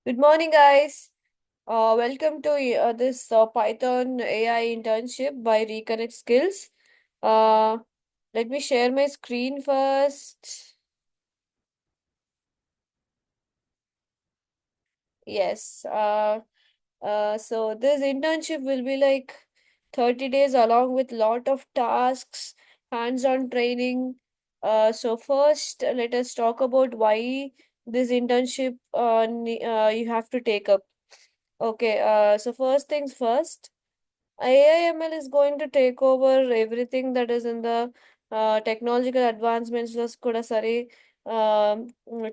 Good morning, guys. Welcome to this Python AI internship by Reconnect Skills. Uh, Let me share my screen first. Yes. So this internship will be like 30 days along with lot of tasks, hands-on training. So first, let us talk about why this internship you have to take up. Okay. So first things first. AIML is going to take over everything that is in the technological advancements లో కూడా సరే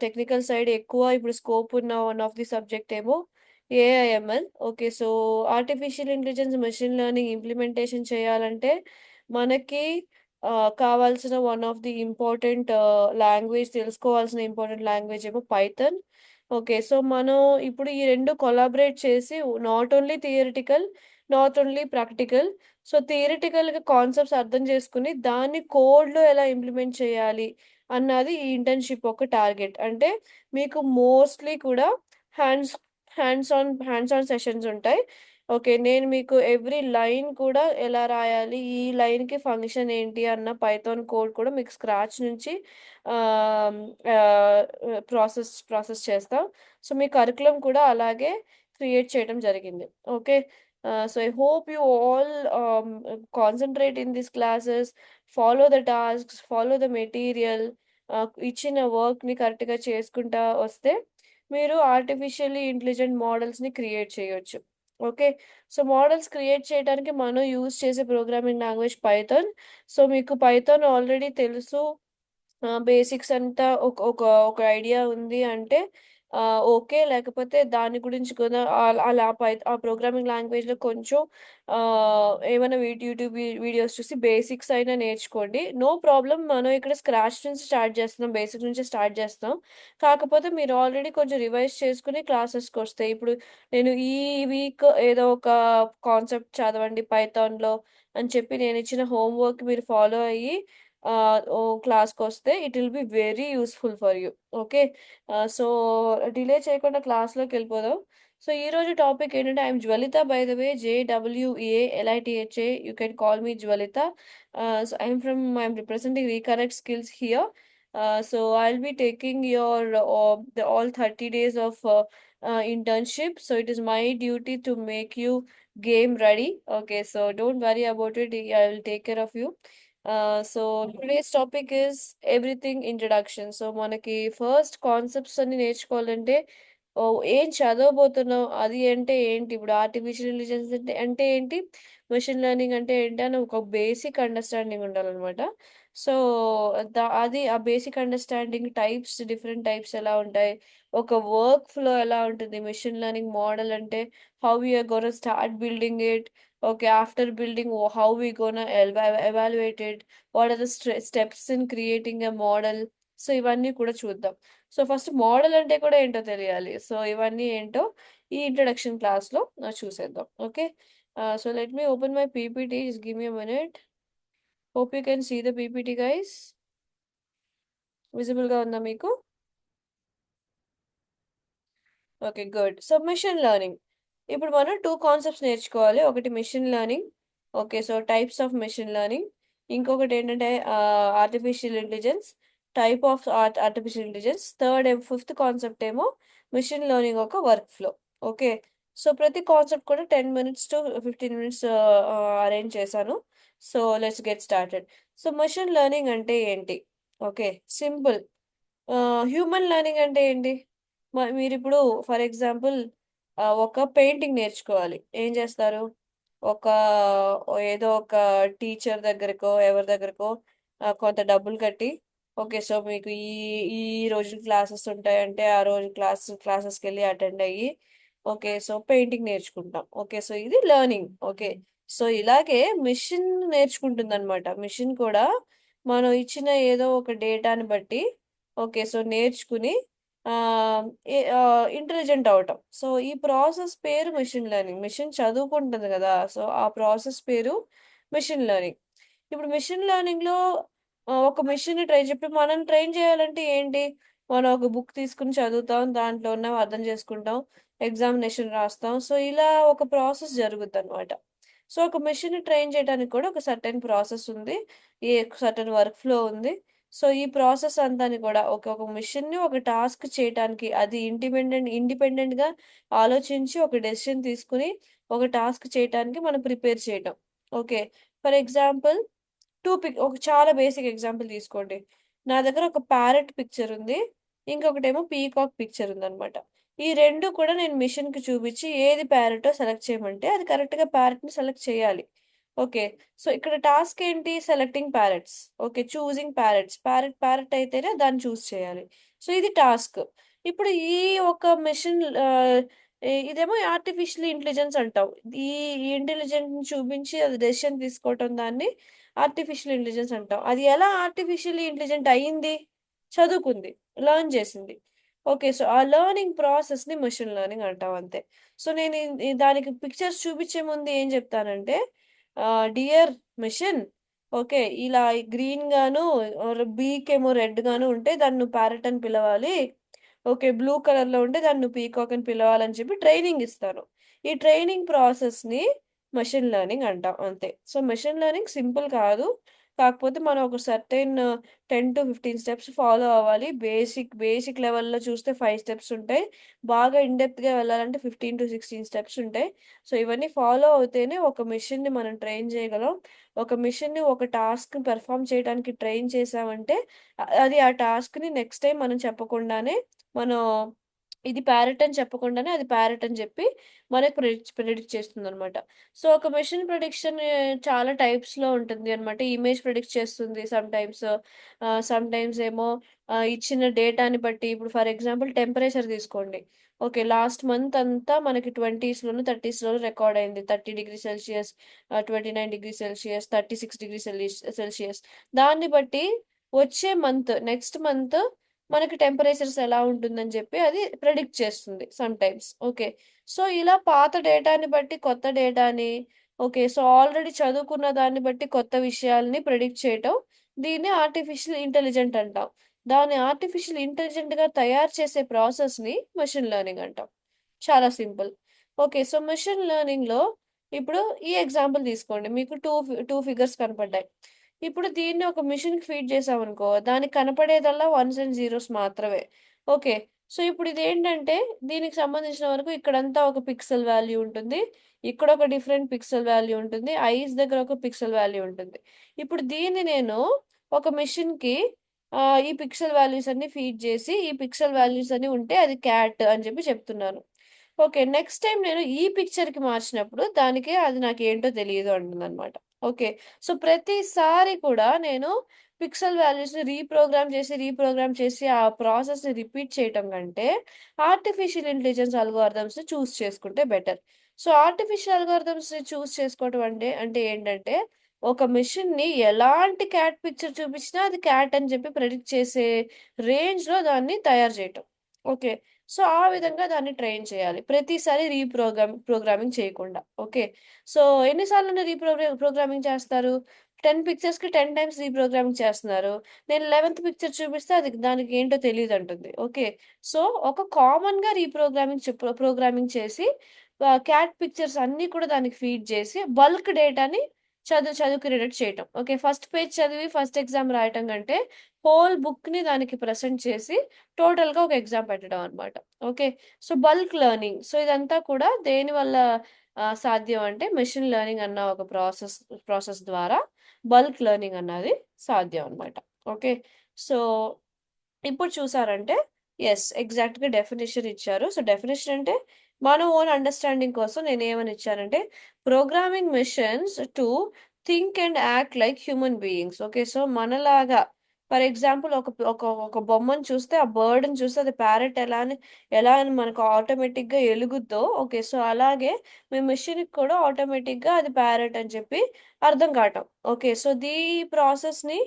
technical side ఎక్కువ ఇప్పుడు scope ఉన్న one of the subject ఏమో AIML. Okay, so artificial intelligence machine learning implementation చేయాలంటే మనకి కావాల్సిన one of the important language, తెలుసుకోవాల్సిన ఇంపార్టెంట్ లాంగ్వేజ్ ఏమో పైథన్. ఓకే, సో మనం ఇప్పుడు ఈ రెండు కొలాబరేట్ చేసి not only theoretical, not only practical. So థియరిటికల్గా కాన్సెప్ట్స్ అర్థం చేసుకుని దాన్ని కోడ్లో ఎలా ఇంప్లిమెంట్ చేయాలి అన్నది ఈ ఇంటర్న్షిప్ ఒక టార్గెట్. అంటే మీకు మోస్ట్లీ కూడా హ్యాండ్స్ హ్యాండ్స్ ఆన్ సెషన్స్ ఉంటాయి. ఓకే, నేను మీకు ఎవ్రీ లైన్ కూడా ఎలా రాయాలి, ఈ లైన్కి ఫంక్షన్ ఏంటి అన్న పైథాన్ కోడ్ కూడా మీకు స్క్రాచ్ నుంచి ప్రాసెస్ చేస్తాం. సో మీ కరికులం కూడా అలాగే క్రియేట్ చేయడం జరిగింది. Okay, so I hope you all concentrate in these classes, follow the tasks, follow the material. ఇచ్చిన వర్క్ని కరెక్ట్గా చేసుకుంటా వస్తే మీరు ఆర్టిఫిషియల్లీ ఇంటెలిజెంట్ మోడల్స్ని క్రియేట్ చేయొచ్చు. ఓకే, సో మోడల్స్ క్రియేట్ చేయడానికి మనం యూజ్ చేసే ప్రోగ్రామింగ్ లాంగ్వేజ్ పైథాన్. సో మీకు పైథాన్ ఆల్రెడీ తెలుసు, బేసిక్స్ అంతా ఒక ఒక ఒక ఐడియా ఉంది అంటే ఓకే. లేకపోతే దాని గురించి కూడా అలా ఆ ప్రోగ్రామింగ్ లాంగ్వేజ్‌లో కొంచెం ఏమైనా యూట్యూబ్ వీడియోస్ చూసి బేసిక్స్ అయినా నేర్చుకోండి. No problem. మనం ఇక్కడ స్క్రాచ్ నుంచి స్టార్ట్ చేస్తున్నాం. బేసిక్ నుంచి స్టార్ట్ చేస్తున్నాం. కాకపోతే మీరు ఆల్రెడీ కొంచెం రివైజ్ చేసుకొని క్లాసెస్‌కొస్తాయి. ఇప్పుడు నేను ఈ వీక్ ఏదో ఒక కాన్సెప్ట్ చదవండి పైథాన్‌లో అని చెప్పి నేనిచ్చిన హోంవర్క్ మీరు ఫాలో అయ్యి క్లాస్‌కొస్తే it will be very useful for you. Okay. So delay చేయకుండా క్లాస్‌లోకెళ్ళిపోదాం. సో ఈరోజు టాపిక్ ఏంటంటే I'm Jwalitha by the way, JWEALITHA. You can call me Jwalitha. So I'm representing recorrect skills here. So I'll be taking your the all 30 days of internship. So it is my duty to make you game ready. Okay, so don't worry about it. I will take care of you. So today's topic is everything introduction. So మనకి first concepts అన్ని నేర్చుకోవాలంటే ఏం చదవబోతున్నాం, అది అంటే ఏంటి, ఇప్పుడు artificial intelligence అంటే అంటే ఏంటి, మెషిన్ లెర్నింగ్ అంటే ఏంటి అని ఒక బేసిక్ అండర్స్టాండింగ్ ఉండాలన్నమాట. సో అది ఆ basic understanding types, different types ఎలా ఉంటాయి, ఒక వర్క్ ఫ్లో ఎలా ఉంటుంది, మెషిన్ లెర్నింగ్ మోడల్ అంటే how we're gonna start building it. Okay, after building, how we gonna evaluate it? What are the steps in creating a model? So ఇవన్నీ కూడా చూద్దాం. So first model అంటే కూడా ఏంటో తెలియాలి. సో ఇవన్నీ ఏంటో ఈ ఇంట్రడక్షన్ క్లాస్లో చూసేద్దాం. Okay, so let me open my PPT. Just give me a minute. Hope you can see the PPT guys. విజిబుల్గా ఉందా మీకు? Okay, good. So machine learning, ఇప్పుడు మనం టూ కాన్సెప్ట్స్ నేర్చుకోవాలి. ఒకటి machine learning. Okay, so types of machine learning. ఇంకొకటి ఏంటంటే artificial intelligence, type of artificial intelligence. Fifth concept ఏమో మిషన్ లెర్నింగ్ ఒక వర్క్ ఫ్లో. ఓకే, సో ప్రతి కాన్సెప్ట్ కూడా 10 minutes to 15 minutes అరేంజ్ చేశాను. So let's get started. So machine learning అంటే ఏంటి? Okay, simple. Human learning అంటే ఏంటి? మీరిప్పుడు ఫర్ ఎగ్జాంపుల్ ఒక పెయింటింగ్ నేర్చుకోవాలి. ఏం చేస్తారు? ఒక ఏదో ఒక టీచర్ దగ్గరకో, ఎవరి దగ్గరకో కొంత డబ్బులు కట్టి, ఓకే, సో మీకు ఈ ఈ రోజు క్లాసెస్ ఉంటాయంటే ఆ రోజు క్లాసెస్కి వెళ్ళి అటెండ్ అయ్యి, ఓకే, సో పెయింటింగ్ నేర్చుకుంటాం. ఓకే, సో ఇది లెర్నింగ్. ఓకే, సో ఇలాగే మిషన్ నేర్చుకుంటుంది అనమాట. మిషన్ కూడా మనం ఇచ్చిన ఏదో ఒక డేటాని బట్టి, ఓకే, సో నేర్చుకుని ఇంటెలిజెంట్ అవటం. సో ఈ ప్రాసెస్ పేరు మెషిన్ లెర్నింగ్. మెషిన్ చదువుకుంటుంది కదా, సో ఆ ప్రాసెస్ పేరు మెషిన్ లెర్నింగ్. ఇప్పుడు మెషిన్ లెర్నింగ్లో ఒక మెషిన్ని ఇప్పుడు మనం ట్రైన్ చేయాలంటే ఏంటి, మనం ఒక బుక్ తీసుకొని చదువుతాం. దాంట్లో ఉన్నవి అర్థం చేసుకుంటాం. ఎగ్జామినేషన్ రాస్తాం. సో, ఇలా ఒక ప్రాసెస్ జరుగుద్దనమాట. సో, ఒక మెషిన్‌ని ట్రైన్ చేయడానికి కూడా ఒక సర్టెన్ ప్రాసెస్ ఉంది. సర్టెన్ వర్క్ ఫ్లో ఉంది. సో, ఈ ప్రాసెస్ అంతాని కూడా ఒక మెషిన్‌ని ఒక టాస్క్ చేయటానికి అది ఇండిపెండెంట్‌గా ఆలోచించి ఒక డెసిషన్ తీసుకొని ఒక టాస్క్ చేయటానికి మనం ప్రిపేర్ చేయటం. ఓకే. ఫర్ ఎగ్జాంపుల్ ఒక చాలా బేసిక్ ఎగ్జాంపుల్ తీసుకోండి. నా దగ్గర ఒక ప్యారట్ పిక్చర్ ఉంది. ఇంకొకటేమో పీకాక్ పిక్చర్ ఉందనమాట. ఈ 2 కూడా నేను మిషన్‌కి చూపించి ఏది ప్యారటో సెలెక్ట్ చేయమంటే అది కరెక్ట్‌గా ప్యారట్‌ని సెలెక్ట్ చేయాలి. ఓకే. సో, ఇక్కడ టాస్క్ ఏంటి? Selecting parrots. Okay. Choosing parrots. Parrot అయితేనే దాన్ని చూజ్ చేయాలి. సో, ఇది టాస్క్. ఇప్పుడు ఈ ఒక మెషిన్ ఇదేమో ఆర్టిఫిషియల్ ఇంటెలిజెన్స్ అంటాం. ఈ ఇంటెలిజెన్స్‌ని చూపించి అది డెసిషన్ తీసుకోవటం దాన్ని ఆర్టిఫిషియల్ ఇంటెలిజెన్స్ అంటాం. అది ఎలా ఆర్టిఫిషియల్లీ ఇంటెలిజెంట్ అయింది? చదువుకుంది. లెర్న్ చేసింది. ఓకే. సో, ఆ లెర్నింగ్ ప్రాసెస్‌ని మెషిన్ లెర్నింగ్ అంటాం అంతే. సో, నేను దానికి పిక్చర్స్ చూపించే ముందు ఏం చెప్తానంటే డియర్ మెషిన్ ఓకే. ఇలా గ్రీన్ గాను బీకేమో రెడ్ గాను ఉంటే దాన్ని నువ్వు ప్యారట్ అని పిలవాలి. ఓకే. బ్లూ కలర్‌లో ఉంటే దాన్ని నువ్వు పీకాక్ అని పిలవాలని చెప్పి ట్రైనింగ్ ఇస్తాను. ఈ ట్రైనింగ్ ప్రాసెస్‌ని మెషిన్ లెర్నింగ్ అంటాం అంతే. సో, మెషిన్ లెర్నింగ్ సింపుల్ కాదు. కాకపోతే మనం ఒక సర్టెన్ 10-15 స్టెప్స్ ఫాలో అవ్వాలి. బేసిక్ లెవెల్‌లో చూస్తే 5 స్టెప్స్ ఉంటాయి. బాగా ఇన్ డెప్త్‌గా వెళ్ళాలంటే 15-16 స్టెప్స్ ఉంటాయి. సో, ఇవన్నీ ఫాలో అవుతేనే ఒక మెషిన్‌ని మనం ట్రైన్ చేయగలం. ఒక మెషిన్‌ని ఒక టాస్క్‌ని పెర్ఫార్మ్ చేయడానికి ట్రైన్ చేశామంటే అది ఆ టాస్క్‌ని నెక్స్ట్ టైమ్ మనం చెప్పకుండానే మనం ఇది ప్యారట్ అని చెప్పకుండానే అది ప్యారట్ అని చెప్పి మనకి ప్రిడిక్ట్ చేస్తుందనమాట. సో, ఒక మెషిన్ ప్రిడిక్షన్ చాలా టైప్స్‌లో ఉంటుంది అనమాట. ఇమేజ్ ప్రిడిక్ట్ చేస్తుంది సమ్‌టైమ్స్. సమ్‌టైమ్స్ ఏమో ఇచ్చిన డేటాని బట్టి ఇప్పుడు ఫర్ ఎగ్జాంపుల్ టెంపరేచర్ తీసుకోండి. ఓకే. లాస్ట్ మంత్ అంతా మనకి 20స్‌లోను, 30స్‌లోను రికార్డ్ అయింది. 30 degree Celsius 29 degree Celsius, 36 degree Celsius. దాన్ని బట్టి వచ్చే నెక్స్ట్ మంత్ మనకి టెంపరేచర్స్ ఎలా ఉంటుందని జెప్పి అది ప్రెడిక్ట్ చేస్తుంది సమ్‌టైమ్స్. ఓకే. సో, ఇలా పాత డేటాని బట్టి కొత్త డేటాని ఓకే. సో, ఆల్రెడీ చదువుకున్న దాన్ని బట్టి కొత్త విషయాల్ని ప్రెడిక్ట్ చేయటం దీన్ని ఆర్టిఫిషియల్ ఇంటెలిజెంట్ అంటాం. దాన్ని ఆర్టిఫిషియల్ ఇంటెలిజెంట్‌గా తయారు చేసే ప్రాసెస్‌ని మెషిన్ లెర్నింగ్ అంటాం. చాలా సింపుల్. ఓకే. సో, మెషిన్ లెర్నింగ్‌లో ఇప్పుడు ఈ ఎగ్జాంపుల్ తీసుకోండి. మీకు 2 ఫిగర్స్ కనపడ్డాయి. ఇప్పుడు దీన్ని ఒక మెషిన్‌కి ఫీడ్ చేశామనుకో, దానికి కనపడేదల్లా వన్స్ అండ్ జీరోస్ మాత్రమే. ఓకే. సో, ఇప్పుడు ఇదేంటంటే దీనికి సంబంధించిన వరకు ఇక్కడంతా ఒక పిక్సెల్ వాల్యూ ఉంటుంది. ఇక్కడొక డిఫరెంట్ పిక్సెల్ వాల్యూ ఉంటుంది. ఐస్ దగ్గర ఒక పిక్సెల్ వాల్యూ ఉంటుంది. ఇప్పుడు దీన్ని నేను ఒక మెషిన్‌కి ఈ పిక్సెల్ వాల్యూస్ అన్నీ ఫీడ్ చేసి, ఈ పిక్సెల్ వాల్యూస్ అన్నీ ఉంటే అది క్యాట్ అని చెప్పి చెప్తున్నాను. ఓకే. నెక్స్ట్ టైమ్ నేను ఈ పిక్చర్‌కి మార్చినప్పుడు దానికి అది నాకేంటో తెలీదు అంటుందనమాట. ఓకే. సో, ప్రతిసారి కూడా నేను పిక్సెల్ వాల్యూస్‌ని రీప్రోగ్రామ్ చేసి ఆ ప్రాసెస్‌ని రిపీట్ చేయటం కంటే, ఆర్టిఫిషియల్ ఇంటెలిజెన్స్ అల్గోరిథమ్స్‌ని చూజ్ చేసుకుంటే బెటర్. సో, ఆర్టిఫిషియల్ అల్గోరిథమ్స్‌ని చూజ్ చేసుకోవటం అంటే ఏంటంటే, ఒక మెషిన్‌ని ఎలాంటి క్యాట్ పిక్చర్ చూపించినా అది క్యాట్ అని చెప్పి ప్రెడిక్ట్ చేసే రేంజ్‌లో దాన్ని తయారు చేయటం. ఓకే. సో, ఆ విధంగా దాన్ని ట్రైన్ చేయాలి. ప్రతిసారి ప్రోగ్రామింగ్ చేయకుండా. ఓకే. సో, ఎన్ని సార్లని ప్రోగ్రామింగ్ చేస్తారు? 10 పిక్చర్స్‌కి 10 టైమ్స్ రీప్రోగ్రామింగ్ చేస్తున్నారు. నేను 11థ్ పిక్చర్ చూపిస్తే అది దానికి ఏంటో తెలీదంటుంది. ఓకే. సో, ఒక కామన్‌గా ప్రోగ్రామింగ్ చేసి క్యాట్ పిక్చర్స్ అన్నీ కూడా దానికి ఫీడ్ చేసి బల్క్ డేటాని చదువుకునేటట్టు చేయటం. ఓకే. ఫస్ట్ పేజ్ చదివి ఫస్ట్ ఎగ్జామ్ రాయటం కంటే హోల్ బుక్‌ని దానికి ప్రెజెంట్ చేసి టోటల్‌గా ఒక ఎగ్జామ్ పెట్టడం అన్నమాట. Okay. So, bulk learning. So, ఇదంతా కూడా దేనివల్ల సాధ్యం అంటే మెషిన్ లెర్నింగ్ అన్న ఒక ప్రాసెస్ ద్వారా బల్క్ లెర్నింగ్ అన్నది సాధ్యం అన్నమాట. ఓకే. సో, ఇప్పుడు చూసారంటే ఎగ్జాక్ట్‌గా డెఫినిషన్ ఇచ్చారు. సో, డెఫినిషన్ అంటే మన ఓన్ అండర్‌స్టాండింగ్ కోసం నేనేమని ఇచ్చానంటే programming machines to think and act like human beings. Okay. So, మనలాగా ఫర్ ఎగ్జాంపుల్ ఒక బొమ్మను చూస్తే ఆ బర్డ్‌ని చూస్తే అది ప్యారట్ ఎలా అని మనకు ఆటోమేటిక్‌గా ఎలుగుద్దో ఓకే. సో, అలాగే మీ మెషిన్‌కి కూడా ఆటోమేటిక్‌గా అది ప్యారట్ అని చెప్పి అర్థం కావటం. ఓకే. సో, ప్రాసెస్‌ని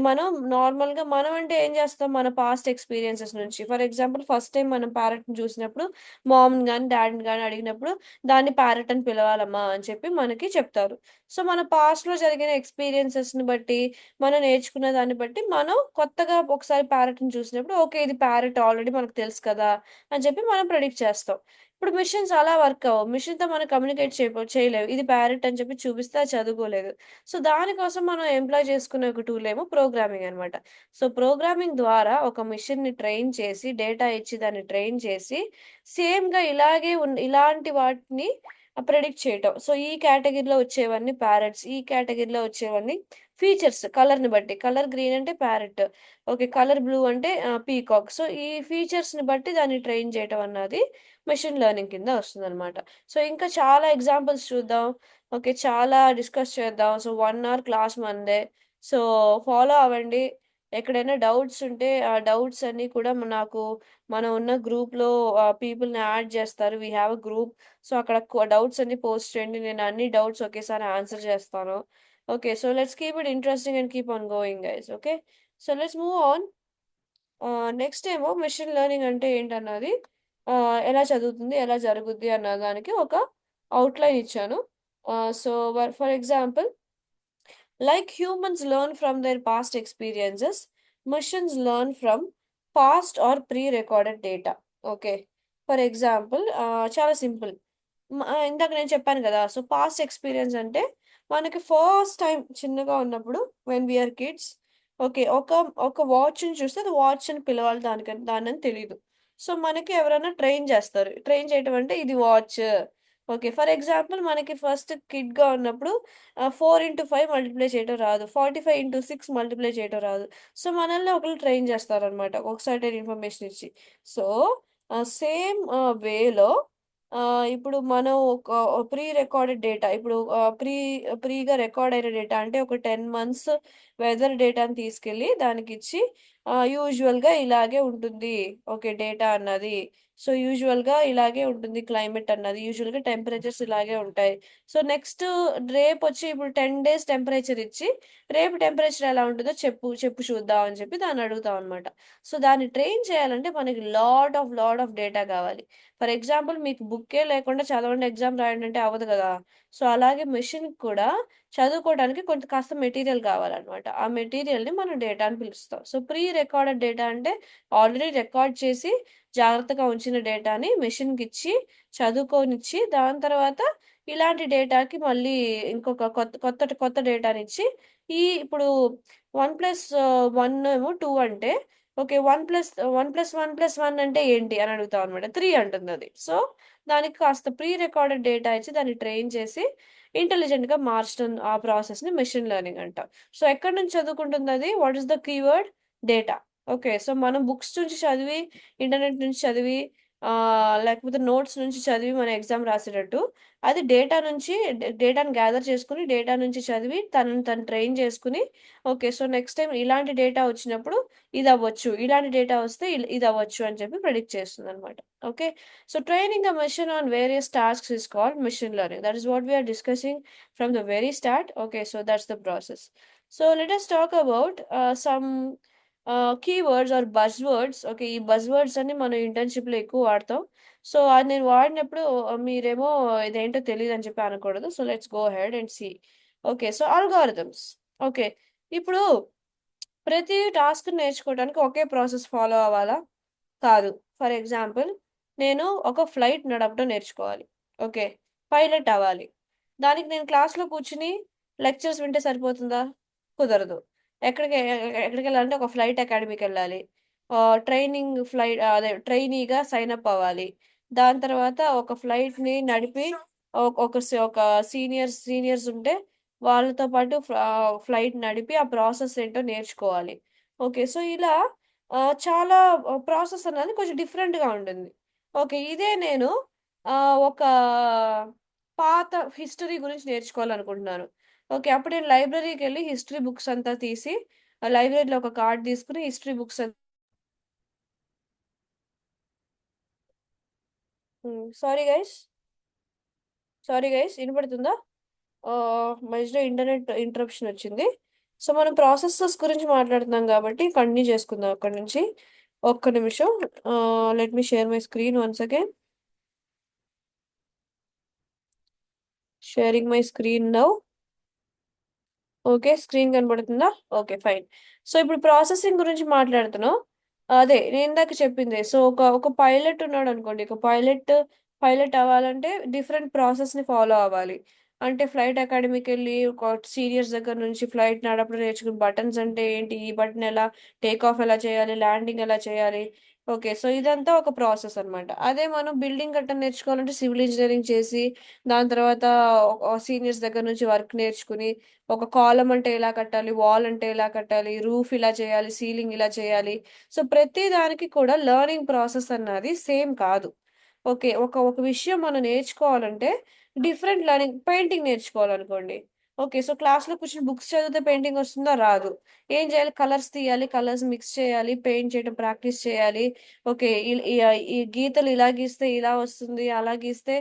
మనం నార్మల్‌గా మనం అంటే ఏం చేస్తాం? మన పాస్ట్ ఎక్స్‌పీరియన్సెస్ నుంచి. ఫర్ ఎగ్జాంపుల్ ఫస్ట్ టైమ్ మనం ప్యారట్‌ని చూసినప్పుడు మామ్‌ని గాని, డ్యాడీని గాని అడిగినప్పుడు దాన్ని ప్యారట్ అని పిలవాలమ్మా అని చెప్పి మనకి చెప్తారు. సో, మన పాస్ట్‌లో జరిగిన ఎక్స్‌పీరియన్సెస్‌ని బట్టి, మనం నేర్చుకున్న దాన్ని బట్టి, మనం కొత్తగా ఒకసారి ప్యారట్‌ని చూసినప్పుడు ఓకే. ఇది ప్యారట్ ఆల్రెడీ మనకు తెలుసు కదా! అని చెప్పి మనం ప్రెడిక్ట్ చేస్తాం. ఇప్పుడు మిషన్స్ అలా వర్క్ అవ్వవు. మిషన్‌తో మనం కమ్యూనికేట్ చేయలేవు. ఇది ప్యారట్ అని చెప్పి చూపిస్తే అది చదువుకోలేదు. సో, దానికోసం మనం ఎంప్లాయ్ చేసుకునే ఒక టూల్ ఏమో ప్రోగ్రామింగ్ అనమాట. సో, ప్రోగ్రామింగ్ ద్వారా ఒక మిషన్‌ని ట్రైన్ చేసి, డేటా ఇచ్చి దాన్ని ట్రైన్ చేసి, సేమ్‌గా ఇలాగే ఇలాంటి వాటిని ప్రెడిక్ట్ చేయటం. సో, ఈ కేటగిరీలో వచ్చేవన్నీ ప్యారట్స్, ఈ కేటగిరీలో వచ్చేవన్నీ ఫీచర్స్ కలర్‌ని బట్టి. కలర్ గ్రీన్ అంటే ప్యారట్. ఓకే. కలర్ బ్లూ అంటే పీకాక్. సో, ఈ ఫీచర్స్‌ని బట్టి దాన్ని ట్రైన్ చేయటం అన్నది మెషిన్ లెర్నింగ్ కింద వస్తుందనమాట. సో, ఇంకా చాలా ఎగ్జాంపుల్స్ చూద్దాం. ఓకే. చాలా డిస్కస్ చేద్దాం. సో, 1 అవర్ క్లాస్ మనదే. సో, ఫాలో అవ్వండి. ఎక్కడైనా డౌట్స్ ఉంటే ఆ డౌట్స్ అన్నీ కూడా నాకు మనం ఉన్న గ్రూప్‌లో పీపుల్‌ని యాడ్ చేస్తారు. We have a group. So, అక్కడ డౌట్స్ అన్నీ పోస్ట్ చేయండి. నేను అన్ని డౌట్స్ ఒకేసారి ఆన్సర్ చేస్తాను. Okay. So, let's keep it interesting and keep on going guys. Okay. So, let's move on. Next ఏమో మెషిన్ లెర్నింగ్ అంటే ఏంటన్నది ఎలా చదువుతుంది, ఎలా జరుగుద్ది అన్న దానికి ఒక ఔట్‌లైన్ ఇచ్చాను. So, for example, like humans learn from their past experiences, machines learn from past or pre-recorded data. Okay. For example చాలా సింపుల్. ఇందాక నేను చెప్పాను గదా! సో, పాస్ట్ ఎక్స్‌పీరియన్స్ అంటే మనకి ఫస్ట్ టైమ్ చిన్నగా ఉన్నప్పుడు when we are kids okay. ఒక వాచ్‌ని చూస్తే అది వాచ్ అని పిలవాలి దాన్నని తెలీదు. సో, మనకి ఎవరైనా ట్రైన్ జేస్తారు. ట్రైన్ చేయటం అంటే ఇది వాచ్. ఓకే. ఫర్ ఎగ్జాంపుల్ మనకి ఫస్ట్ కిడ్‌గా ఉన్నప్పుడు 4/5 మల్టిప్లై చేయటం రాదు. 45/6 మల్టిప్లై చేయటం రాదు. సో, మనల్ని ఒకళ్ళు ట్రైన్ జేస్తారనమాట. ఒక సర్టెన్ ఇన్ఫర్మేషన్ ఇచ్చి. సో, సేమ్ వేలో ఇప్పుడు మనం ఒక ప్రీ రికార్డెడ్ డేటా ఇప్పుడు ప్రీగా రికార్డ్ అయిన డేటా అంటే ఒక 10 మంత్స్ వెదర్ డేటాని తీసుకెళ్ళి దానికిచ్చి యూజువల్‌గా ఇలాగే ఉంటుంది. ఓకే. డేటా అన్నది. సో, యూజువల్‌గా ఇలాగే ఉంటుంది క్లైమేట్ అన్నది. యూజువల్‌గా టెంపరేచర్స్ ఇలాగే ఉంటాయి. సో, నెక్స్ట్ రేపొచ్చి ఇప్పుడు 10 డేస్ టెంపరేచర్ ఇచ్చి, రేపు టెంపరేచర్ ఎలా ఉంటుందో చెప్పు, చెప్పు చూద్దాం అని చెప్పి దాన్ని అడుగుతామనమాట. సో, దాన్ని ట్రైన్ చేయాలంటే మనకి లాట్ ఆఫ్ డేటా కావాలి. ఫర్ ఎగ్జాంపుల్ మీకు బుక్కే లేకుండా చదవండి, ఎగ్జామ్ రాయండి అంటే అవ్వదు కదా! సో, అలాగే మెషిన్‌కి కూడా చదువుకోవడానికి కొంత కాస్త మెటీరియల్ కావాలనమాట. ఆ మెటీరియల్‌ని మనం డేటా అని పిలుస్తాం. సో, ప్రీ రికార్డెడ్ డేటా అంటే ఆల్రెడీ రికార్డ్ చేసి జాగ్రత్తగా ఉంచిన డేటాని మెషిన్‌కిచ్చి, చదువుకోనిచ్చి, దాని తర్వాత ఇలాంటి డేటాకి మళ్ళీ ఇంకొక కొత్త డేటానిచ్చి, ఇప్పుడు 1+1 ఏమో 2 అంటే, ఓకే. 1+1+1+1 అంటే ఏంటి అని అడుగుతామనమాట. 3 అంటుందది. సో, దానికి కాస్త ప్రీ రికార్డెడ్ డేటా ఇచ్చి దాన్ని ట్రైన్ చేసి ఇంటెలిజెంట్‌గా మార్చడం ఆ ప్రాసెస్‌ని మెషిన్ లెర్నింగ్ అంటాం. సో, ఎక్కడి నుంచి చదువుకుంటుందది? What is the keyword? Data. Okay. So, మనం బుక్స్ నుంచి చదివి, ఇంటర్నెట్ నుంచి చదివి లేకపోతే నోట్స్ నుంచి చదివి మనం ఎగ్జామ్ రాసేటట్టు, అది డేటా నుంచి డేటాని గ్యాదర్ చేసుకొని, డేటా నుంచి చదివి తనని తను ట్రైన్ చేసుకొని, ఓకే. సో, నెక్స్ట్ టైమ్ ఇలాంటి డేటా వచ్చినప్పుడు ఇదవ్వచ్చు. ఇలాంటి డేటా వస్తే ఇదవ్వచ్చు అని చెప్పి ప్రెడిక్ట్ చేస్తుందనమాట. Okay. So training a machine on various tasks is called machine learning. That is what we are discussing from the very start. Okay, so that's the process. So let us talk about some keywords or buzzwords. Okay. ఈ buzzwords అన్ని మనం ఇంటర్న్‌షిప్‌లో ఎక్కువ వాడతాం. So, అది నేను వాడినప్పుడు మీరేమో ఇదేంటో తెలీదని చెప్పి అనకూడదు. So, let's go ahead and see. Okay. So, algorithms. Okay. ఇప్పుడు ప్రతి టాస్క్ నేర్చుకోవడానికి ఒకే ప్రాసెస్ ఫాలో అవ్వాలా? కాదు. ఫర్ ఎగ్జాంపుల్ నేను ఒక ఫ్లైట్ నడపడం నేర్చుకోవాలి. ఓకే. పైలట్ అవ్వాలి. దానికి నేను క్లాస్‌లో కూర్చొని లెక్చర్స్ వింటే సరిపోతుందా? కుదరదు. ఎక్కడికెళ్ళాలంటే ఒక ఫ్లైట్ అకాడమీకెళ్ళాలి. అదే ట్రైనీగా సైన్ అప్ అవ్వాలి. దాని తర్వాత ఒక ఫ్లైట్‌ని నడిపి ఒక సీనియర్స్ ఉంటే వాళ్ళతో పాటు ఫ్లైట్ నడిపి ఆ ప్రాసెస్ ఏంటో నేర్చుకోవాలి. ఓకే. సో, ఇలా చాలా ప్రాసెస్ అనేది కొంచెం డిఫరెంట్‌గా ఉంటుంది. ఓకే. ఇదే నేను ఒక పాత హిస్టరీ గురించి నేర్చుకోవాలనుకుంటున్నాను. ఓకే. అప్పుడు నేను లైబ్రరీకెళ్ళి హిస్టరీ బుక్స్ అంతా తీసి లైబ్రరీలో ఒక కార్డ్ తీసుకొని history books sorry guys. Sorry guys. ఇనపడుతుందా? మధ్యలో ఇంటర్నెట్ ఇంటరప్షన్ వచ్చింది. సో మనం ప్రాసెసెస్ గురించి మాట్లాడుతున్నాం కాబట్టి కంటిన్యూ చేసుకుందాం అక్కడ నుంచి. ఒక్క నిమిషం. Let me share my screen once again. Sharing my screen now. Okay, screen కనబడుతుందా? Okay, fine. సో ఇప్పుడు ప్రాసెసింగ్ గురించి మాట్లాడుతున్నాం. అదే నేను ఇందాక చెప్పింది. సో ఒక పైలట్ ఉన్నాడు అనుకోండి. ఒక పైలట్ అవ్వాలంటే డిఫరెంట్ ప్రాసెస్ని ఫాలో అవ్వాలి. అంటే ఫ్లైట్ అకాడమీకి వెళ్ళి ఒక సీనియర్స్ దగ్గర నుంచి ఫ్లైట్ నడపడం నేర్చుకుని బటన్స్ అంటే ఏంటి, ఈ బటన్ ఎలా, టేక్ ఆఫ్ ఎలా చేయాలి, ల్యాండింగ్ ఎలా చేయాలి. ఓకే, సో ఇదంతా ఒక ప్రాసెస్ అన్నమాట. అదే మనం బిల్డింగ్ కట్టడం నేర్చుకోవాలంటే సివిల్ ఇంజనీరింగ్ చేసి దాని తర్వాత సీనియర్స్ దగ్గర నుంచి వర్క్ నేర్చుకుని ఒక కాలం అంటే ఎలా కట్టాలి, వాల్ అంటే ఎలా కట్టాలి, రూఫ్ ఇలా చేయాలి, సీలింగ్ ఇలా చేయాలి. సో ప్రతి దానికి కూడా లెర్నింగ్ ప్రాసెస్ అన్నది సేమ్ కాదు. ఓకే, ఒక ఒక విషయం మనం నేర్చుకోవాలంటే డిఫరెంట్ లెర్నింగ్. పెయింటింగ్ నేర్చుకోవాలనుకోండి. ఓకే, సో క్లాస్లో కూర్చొని బుక్స్ చదివితే పెయింటింగ్ వస్తుందా? రాదు. ఏం చేయాలి? కలర్స్ తీయాలి, కలర్స్ మిక్స్ చేయాలి, పెయింట్ చేయడం ప్రాక్టీస్ చేయాలి. ఓకే, ఈ గీతలు ఇలా గీస్తే ఇలా వస్తుంది, అలా గీస్తే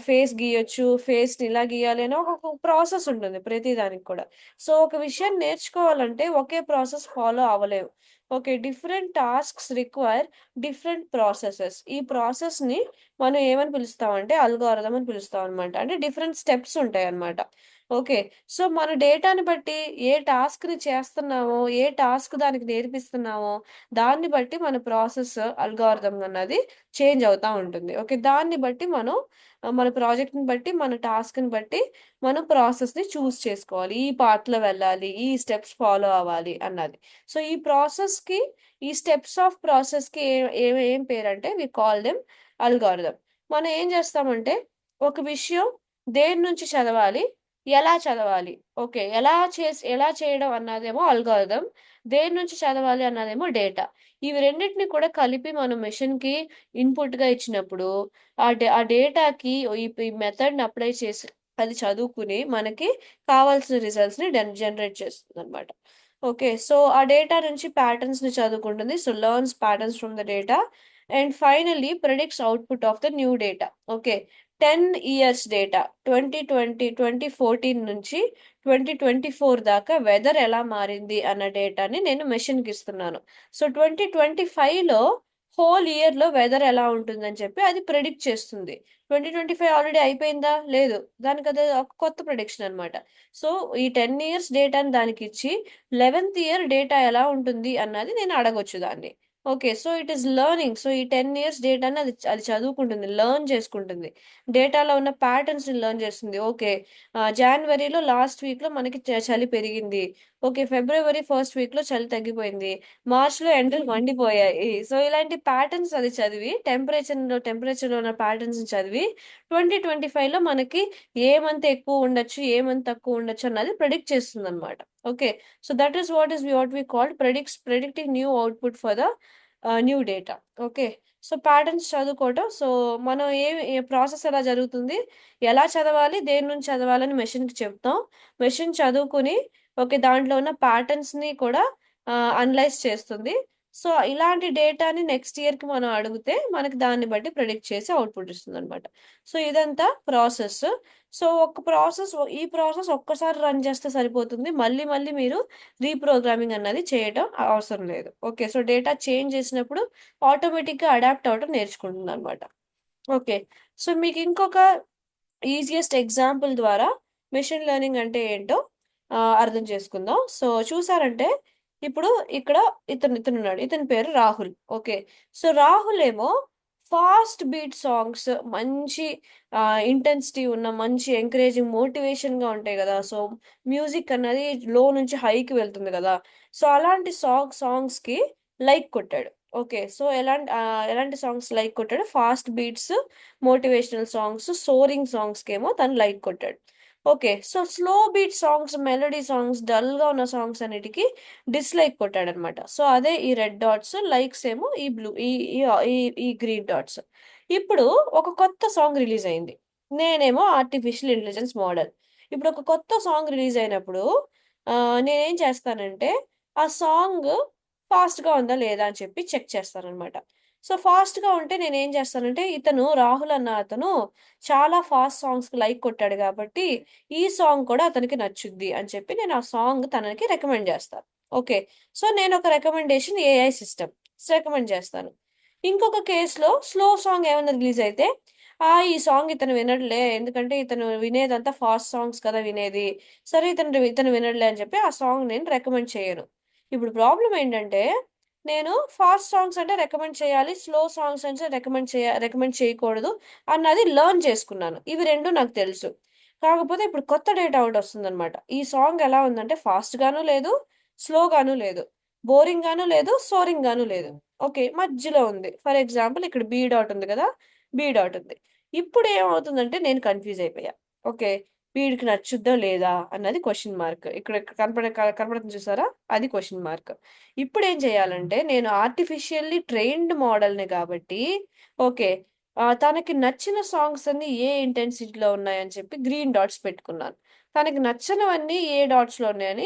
ఫేస్ గీయొచ్చు, ఫేస్ ని ఇలా గీయాలి అని ఒక ప్రాసెస్ ఉంటుంది ప్రతి దానికి కూడా. సో ఒక విషయం నేర్చుకోవాలంటే ఒకే ప్రాసెస్ ఫాలో అవ్వలేవు. Okay, different tasks require different processes. ఈ ప్రాసెస్ ని మనం ఏమని పిలుస్తామంటే అల్గోరిథం అని పిలుస్తాం అనమాట. అంటే డిఫరెంట్ స్టెప్స్ ఉంటాయి అన్నమాట. ఓకే, సో మన డేటాని బట్టి ఏ టాస్క్ ని చేస్తున్నామో, ఏ టాస్క్ దానికి నేర్పిస్తున్నామో దాన్ని బట్టి మన ప్రాసెస్ అల్గోరిథం అన్నది చేంజ్ అవుతా ఉంటుంది. ఓకే, దాన్ని బట్టి మనం మన ప్రాజెక్ట్ని బట్టి మన టాస్క్ని బట్టి మనం ప్రాసెస్ని చూస్ చేసుకోవాలి. ఈ పాత్లో వెళ్ళాలి, ఈ స్టెప్స్ ఫాలో అవ్వాలి అన్నది. సో ఈ ప్రాసెస్కి, ఈ స్టెప్స్ ఆఫ్ ప్రాసెస్కి ఏం పేరంటే వి కాల్ దెమ్ అల్గారిథం. మనం ఏం చేస్తామంటే ఒక విషయం దేని నుంచి చదవాలి, ఎలా చదవాలి. ఓకే, ఎలా చేయడం అన్నదేమో అల్గారిథం, దేని నుంచి చదవాలి అన్నదేమో డేటా. ఇవి రెండింటిని కూడా కలిపి మనం మెషిన్కి ఇన్పుట్గా ఇచ్చినప్పుడు ఆ డేటాకి ఈ మెథడ్ని అప్లై చేసి అది చదువుకుని మనకి కావాల్సిన రిజల్ట్స్ని జనరేట్ చేస్తుంది అనమాట. ఓకే, సో ఆ డేటా నుంచి ప్యాటర్న్స్ని చదువుకుంటుంది. So learns patterns from the data and finally predicts output of the new data. Okay, 10 years data 2014 నుంచి 2024 దాకా వెదర్ ఎలా మారింది అన్న డేటాని నేను మెషిన్కి ఇస్తున్నాను. సో 2025లో హోల్ ఇయర్లో వెదర్ ఎలా ఉంటుందని చెప్పి అది ప్రిడిక్ట్ చేస్తుంది. 2025 ఆల్రెడీ అయిపోయిందా? లేదు. దానికి అది ఒక కొత్త ప్రిడిక్షన్ అనమాట. సో ఈ 10 years డేటాని దానికి ఇచ్చి 11th year డేటా ఎలా ఉంటుంది అన్నది నేను అడగొచ్చు దాన్ని. Okay, so it is learning. So ఈ 10 years డేటాని అది అది చదువుకుంటుంది, లెర్న్ చేసుకుంటుంది. డేటాలో ఉన్న ప్యాటర్న్స్ లెర్న్ చేస్తుంది. ఓకే, జనవరిలో లాస్ట్ వీక్లో మనకి చలి పెరిగింది. ఓకే, ఫిబ్రవరి ఫస్ట్ వీక్లో చలి తగ్గిపోయింది. మార్చ్లో ఎండలు మండిపోయాయి. సో ఇలాంటి ప్యాటర్న్స్ అది చదివి టెంపరేచర్లో ఉన్న ప్యాటర్న్స్ చదివి 2025లో మనకి ఏ మంత్ ఎక్కువ ఉండొచ్చు, ఏ మంత్ తక్కువ ఉండొచ్చు అన్నది ప్రిడిక్ట్ చేస్తుంది అనమాట. Okay, so that is what we called predicting new output for the new data. Okay, so patterns చదువుకోవటం. సో మనం ఏ ప్రాసెస్ ఎలా జరుగుతుంది, ఎలా చదవాలి, దేని నుంచి చదవాలని మెషిన్కి చెప్తాం. మెషిన్ చదువుకుని ఓకే దాంట్లో ఉన్న ప్యాటర్న్స్ని కూడా అనలైజ్ చేస్తుంది. సో ఇలాంటి డేటాని నెక్స్ట్ ఇయర్కి మనం అడిగితే మనకి దాన్ని బట్టి ప్రిడిక్ట్ చేసి అవుట్పుట్ ఇస్తుంది అనమాట. సో ఇదంతా ప్రాసెస్. సో ఈ ప్రాసెస్ ఒక్కసారి రన్ చేస్తే సరిపోతుంది. మళ్ళీ మళ్ళీ మీరు రీప్రోగ్రామింగ్ అన్నది చేయటం అవసరం లేదు. ఓకే, సో డేటా చేంజ్ చేసినప్పుడు ఆటోమేటిక్గా అడాప్ట్ అవ్వటం నేర్చుకుంటుంది అనమాట. ఓకే, సో మీకు ఇంకొక ఈజియెస్ట్ ఎగ్జాంపుల్ ద్వారా మెషిన్ లెర్నింగ్ అంటే ఏంటో అర్థం చేసుకుందాం. సో చూసారంటే ఇప్పుడు ఇక్కడ ఇతను ఉన్నాడు, ఇతని పేరు రాహుల్. ఓకే, సో రాహుల్ ఏమో ఫాస్ట్ బీట్ సాంగ్స్, మంచి ఇంటెన్సిటీ ఉన్న, మంచి ఎంకరేజింగ్ మోటివేషన్గా ఉంటాయి కదా. సో మ్యూజిక్ అన్నది లో నుంచి హైకి వెళ్తుంది కదా. సో అలాంటి సాంగ్స్కి లైక్ కొట్టాడు. ఓకే, సో ఎలాంటి సాంగ్స్ లైక్ కొట్టాడు? Fast beats, motivational songs, soaring సాంగ్స్కి ఏమో తను లైక్ కొట్టాడు. Okay, so slow beat songs, melody songs, డల్గా ఉన్న సాంగ్స్ అన్నిటికీ డిస్లైక్ కొట్టాడు అనమాట. సో అదే ఈ రెడ్ డాట్స్, లైక్స్ ఏమో ఈ బ్లూ ఈ ఈ ఈ ఈ గ్రీన్ డాట్స్. ఇప్పుడు ఒక కొత్త సాంగ్ రిలీజ్ అయింది. నేనేమో ఆర్టిఫిషియల్ ఇంటెలిజెన్స్ మోడల్. ఇప్పుడు ఒక కొత్త సాంగ్ రిలీజ్ అయినప్పుడు నేనేం చేస్తానంటే ఆ సాంగ్ ఫాస్ట్గా ఉందా లేదా అని చెప్పి చెక్ చేస్తానన్నమాట. సో ఫాస్ట్గా ఉంటే నేను ఏం చేస్తానంటే, ఇతను రాహుల్ అన్న అతను చాలా ఫాస్ట్ సాంగ్స్ లైక్ కొట్టాడు కాబట్టి ఈ సాంగ్ కూడా అతనికి నచ్చుద్ది అని చెప్పి నేను ఆ సాంగ్ తనకి రికమెండ్ చేస్తాను. ఓకే. సో నేను ఒక రికమెండేషన్ ఏఐ సిస్టమ్ రికమెండ్ చేస్తాను. ఇంకొక కేసులో స్లో సాంగ్ ఏమైనా రిలీజ్ అయితే, ఈ సాంగ్ ఇతను వినడులే, ఎందుకంటే ఇతను వినేదంతా ఫాస్ట్ సాంగ్స్ కదా వినేది, సరే ఇతను ఇతను వినడులే అని చెప్పి ఆ సాంగ్ నేను రికమెండ్ చేయను. ఇప్పుడు ప్రాబ్లం ఏంటంటే, నేను ఫాస్ట్ సాంగ్స్ అంటే రికమెండ్ చేయాలి, స్లో సాంగ్స్ అంటే రికమెండ్ చేయకూడదు అన్నది లెర్న్ చేసుకున్నాను. ఇవి రెండు నాకు తెలుసు. కాకపోతే ఇప్పుడు కొత్త డేటా ఒకటి వస్తుందన్నమాట. ఈ సాంగ్ ఎలా ఉందంటే ఫాస్ట్ గాను లేదు, స్లో గాను లేదు, బోరింగ్ గాను లేదు, సోరింగ్ గాను లేదు. ఓకే, మధ్యలో ఉంది. ఫర్ ఎగ్జాంపుల్ ఇక్కడ బీ డాట్ ఉంది కదా, బీ డాట్ ఉంది. ఇప్పుడు ఏమవుతుందంటే నేను కన్ఫ్యూజ్ అయిపోయా. ఓకే, వీడికి నచ్చుద్దా లేదా అన్నది క్వశ్చన్ మార్క్. ఇక్కడ కనపడుతుంది చూసారా, అది క్వశ్చన్ మార్క్. ఇప్పుడు ఏం చేయాలంటే, నేను ఆర్టిఫిషియల్లీ ట్రైన్డ్ మోడల్ని కాబట్టి, ఓకే, తనకి నచ్చిన సాంగ్స్ అన్ని ఏ ఇంటెన్సిటీలో ఉన్నాయని చెప్పి గ్రీన్ డాట్స్ పెట్టుకున్నాను. తనకి నచ్చనివన్నీ ఏ డాట్స్ లో ఉన్నాయని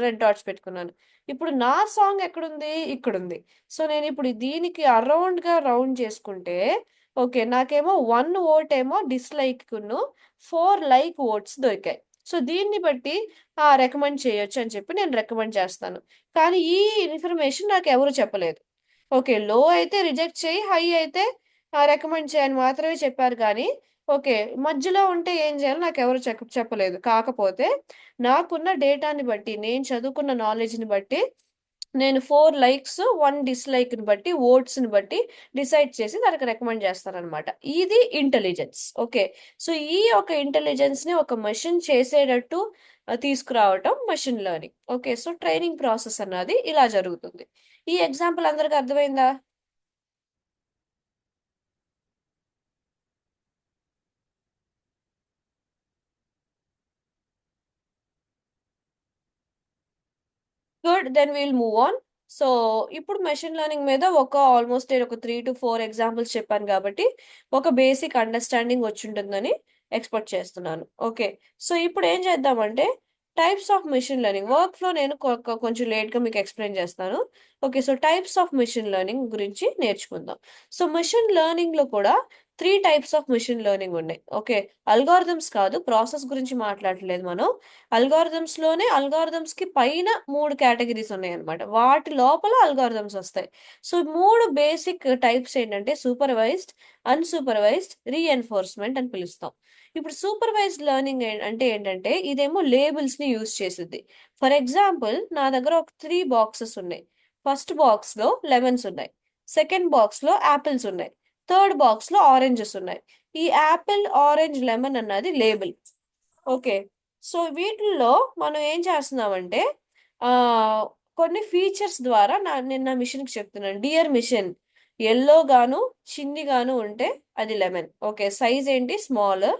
రెడ్ డాట్స్ పెట్టుకున్నాను. ఇప్పుడు నా సాంగ్ ఎక్కడుంది, ఇక్కడుంది. సో నేను ఇప్పుడు దీనికి అరౌండ్ గా రౌండ్ చేసుకుంటే, ఓకే, నాకేమో 1 ఓట్ ఏమో డిస్లైక్ కును 4 లైక్ ఓట్స్ దొరికాయి. సో దీన్ని బట్టి రికమెండ్ చేయొచ్చు అని చెప్పి నేను రికమెండ్ చేస్తాను. కానీ ఈ ఇన్ఫర్మేషన్ నాకు ఎవరు చెప్పలేదు. ఓకే, లో అయితే రిజెక్ట్ చేయి, హై అయితే రికమెండ్ చేయని మాత్రమే చెప్పారు కానీ, ఓకే, మధ్యలో ఉంటే ఏం చేయాలో నాకు ఎవరు చెప్పలేదు. కాకపోతే నాకున్న డేటాని బట్టి, నేను చదువుకున్న నాలెడ్జ్ని బట్టి, నేను 4 లైక్స్ 1 డిస్లైక్ని బట్టి, ఓట్స్ని బట్టి డిసైడ్ చేసి దానికి రికమెండ్ చేస్తానన్నమాట. ఇది ఇంటెలిజెన్స్. ఓకే. సో ఈ ఒక ఇంటెలిజెన్స్ని ఒక మెషిన్ చేసేటట్టు తీసుకురావటం machine learning. Okay, so training process అన్నది ఇలా జరుగుతుంది. ఈ ఎగ్జాంపుల్ అందరికి అర్థమైందా? Good, then will move on. So ఇప్పుడు మెషిన్ లెర్నింగ్ మీద ఆల్మోస్ట్ నేను ఒక 3 to 4 ఎగ్జాంపుల్స్ చెప్పాను కాబట్టి ఒక బేసిక్ అండర్స్టాండింగ్ వచ్చి ఉంటుందని ఎక్స్పెక్ట్ చేస్తున్నాను. ఓకే. సో ఇప్పుడు ఏం చేద్దామంటే, types of machine learning work flow నేను కొంచెం లేట్గా మీకు ఎక్స్ప్లెయిన్ చేస్తాను. Okay, so types of machine learning గురించి నేర్చుకుందాం. సో మెషిన్ లెర్నింగ్ లో కూడా 3 టైప్స్ ఆఫ్ మెషిన్ లెర్నింగ్ ఉన్నాయి. ఓకే, అల్గారిథమ్స్ కాదు, ప్రాసెస్ గురించి మాట్లాడలేదు మనం. అల్గారిథమ్స్ కి పైన 3 కేటగిరీస్ ఉన్నాయి అనమాట. వాటి లోపల అల్గారిథమ్స్ వస్తాయి. సో 3 బేసిక్ టైప్స్ ఏంటంటే సూపర్వైజ్డ్, అన్సూపర్వైజ్డ్, రీఎన్ఫోర్స్మెంట్ అని పిలుస్తాం. ఇప్పుడు సూపర్వైజ్డ్ లెర్నింగ్ అంటే ఏంటంటే, ఇదేమో లేబుల్స్ ని యూజ్ చేసింది. ఫర్ ఎగ్జాంపుల్, నా దగ్గర ఒక 3 బాక్సెస్ ఉన్నాయి. ఫస్ట్ బాక్స్ లో లెమన్స్ ఉన్నాయి, సెకండ్ బాక్స్ లో యాపిల్స్ ఉన్నాయి, థర్డ్ బాక్స్ లో ఆరెంజెస్ ఉన్నాయి. ఈ యాపిల్, ఆరెంజ్, లెమన్ అన్నది లేబుల్. ఓకే. సో వీటిల్లో మనం ఏం చేస్తున్నామంటే, ఆ కొన్ని ఫీచర్స్ ద్వారా నేను నా మిషన్ కి చెప్తున్నాను. డియర్ మిషన్, ఎల్లో గాను చిన్ని గాను ఉంటే అది లెమన్. ఓకే, సైజ్ ఏంటి, స్మాల్,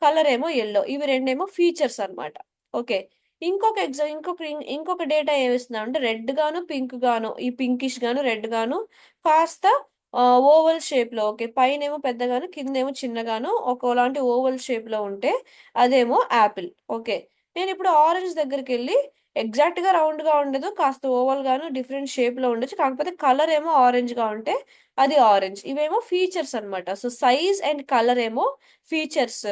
కలర్ ఏమో ఎల్లో. ఇవి రెండేమో ఫీచర్స్ అన్నమాట. ఓకే. ఇంకొక డేటా ఏమిస్తున్నాం అంటే, రెడ్ గాను పింక్ గాను, ఈ పింకిష్ గాను రెడ్ గాను కాస్త ఓవల్ షేప్ లో, ఓకే, పైనేమో పెద్దగాను కిందేమో చిన్నగాను ఒకలాంటి ఓవల్ షేప్ లో ఉంటే అదేమో యాపిల్. ఓకే. నేను ఇప్పుడు ఆరెంజ్ దగ్గరికి వెళ్ళి, ఎగ్జాక్ట్ గా రౌండ్ గా ఉండదు, కాస్త ఓవల్ గాను డిఫరెంట్ షేప్ లో ఉండొచ్చు, కాకపోతే కలర్ ఏమో ఆరెంజ్ గా ఉంటే అది ఆరెంజ్. ఇవేమో ఫీచర్స్ అన్నమాట. సో సైజ్ అండ్ కలర్ ఏమో ఫీచర్స్,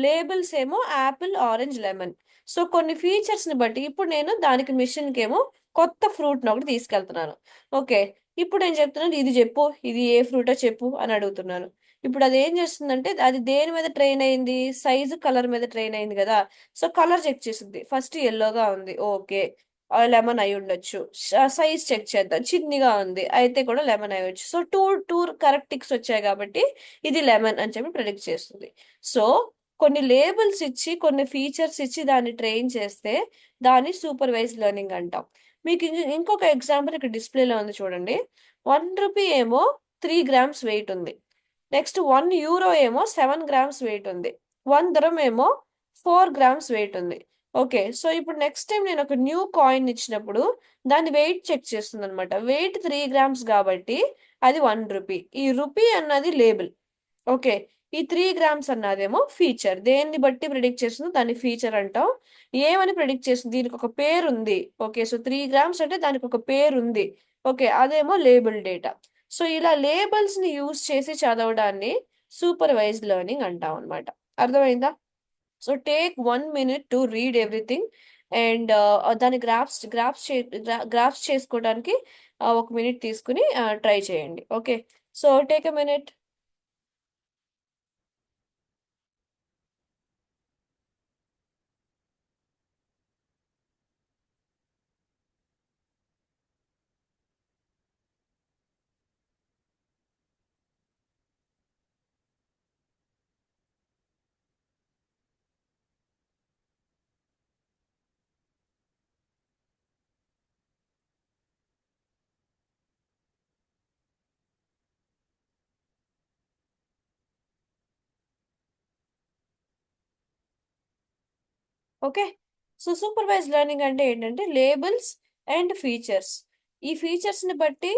లేబుల్స్ ఏమో యాపిల్, ఆరెంజ్, లెమన్. సో కొన్ని ఫీచర్స్ ని బట్టి ఇప్పుడు నేను దానికి మిషన్ కి ఏమో కొత్త ఫ్రూట్ ని ఒకటి తీసుకెళ్తున్నాను. ఓకే. ఇప్పుడు నేను చెప్తున్నాను, ఇది చెప్పు, ఇది ఏ ఫ్రూటో చెప్పు అని అడుగుతున్నాను. ఇప్పుడు అది ఏం చేస్తుందంటే, అది దేని మీద ట్రైన్ అయింది, సైజు కలర్ మీద ట్రైన్ అయింది కదా. సో కలర్ చెక్ చేసింది, ఫస్ట్ ఎల్లోగా ఉంది, ఓకే, లెమన్ అయి ఉండొచ్చు. సైజ్ చెక్ చేద్దాం, చిన్నిగా ఉంది, అయితే కూడా లెమన్ అయ్యొచ్చు. So two two correct ticks వచ్చాయి కాబట్టి ఇది లెమన్ అని చెప్పి ప్రెడిక్ట్ చేస్తుంది. సో కొన్ని లేబుల్స్ ఇచ్చి, కొన్ని ఫీచర్స్ ఇచ్చి దాన్ని ట్రైన్ చేస్తే దాన్ని సూపర్వైజ్ లెర్నింగ్ అంటాం. మీకు ఇంకొక ఎగ్జాంపుల్ ఇక్కడ డిస్ప్లేలో ఉంది చూడండి. 1 రూపీ ఏమో 3 గ్రామ్స్ వెయిట్ ఉంది. నెక్స్ట్ 1 యూరో ఏమో 7 గ్రామ్స్ వెయిట్ ఉంది. 1 దరం ఏమో 4 గ్రామ్స్ వెయిట్ ఉంది. ఓకే. సో ఇప్పుడు నెక్స్ట్ టైం నేను ఒక న్యూ కాయిన్ ఇచ్చినప్పుడు దాని వెయిట్ చెక్ చేస్తుంది అనమాట. వెయిట్ 3 గ్రామ్స్ కాబట్టి అది 1 రూపీ. ఈ రూపీ అన్నది లేబుల్. ఓకే. ఈ 3 గ్రామ్స్ అన్నదేమో ఫీచర్. దేన్ని బట్టి ప్రిడిక్ట్ చేస్తుందో దాన్ని ఫీచర్ అంటాం. ఏమని ప్రిడిక్ట్ చేస్తుంది, దీనికి ఒక పేరు ఉంది. ఓకే, సో 3 గ్రామ్స్ అంటే దానికి ఒక పేరు ఉంది. ఓకే, అదేమో లేబుల్ డేటా. సో ఇలా లేబుల్స్ ని యూజ్ చేసి చదవడాన్ని సూపర్వైజ్డ్ లెర్నింగ్ అంటాం అనమాట. అర్థమైందా? So take 1 minute to read everything and దాని గ్రాఫ్స్ చేసుకోవడానికి 1 minute తీసుకుని ట్రై చేయండి. Okay, so take a minute. Okay, so supervise learning అంటే ఏంటంటే లేబుల్స్ అండ్ ఫీచర్స్. ఈ ఫీచర్స్ ని బట్టి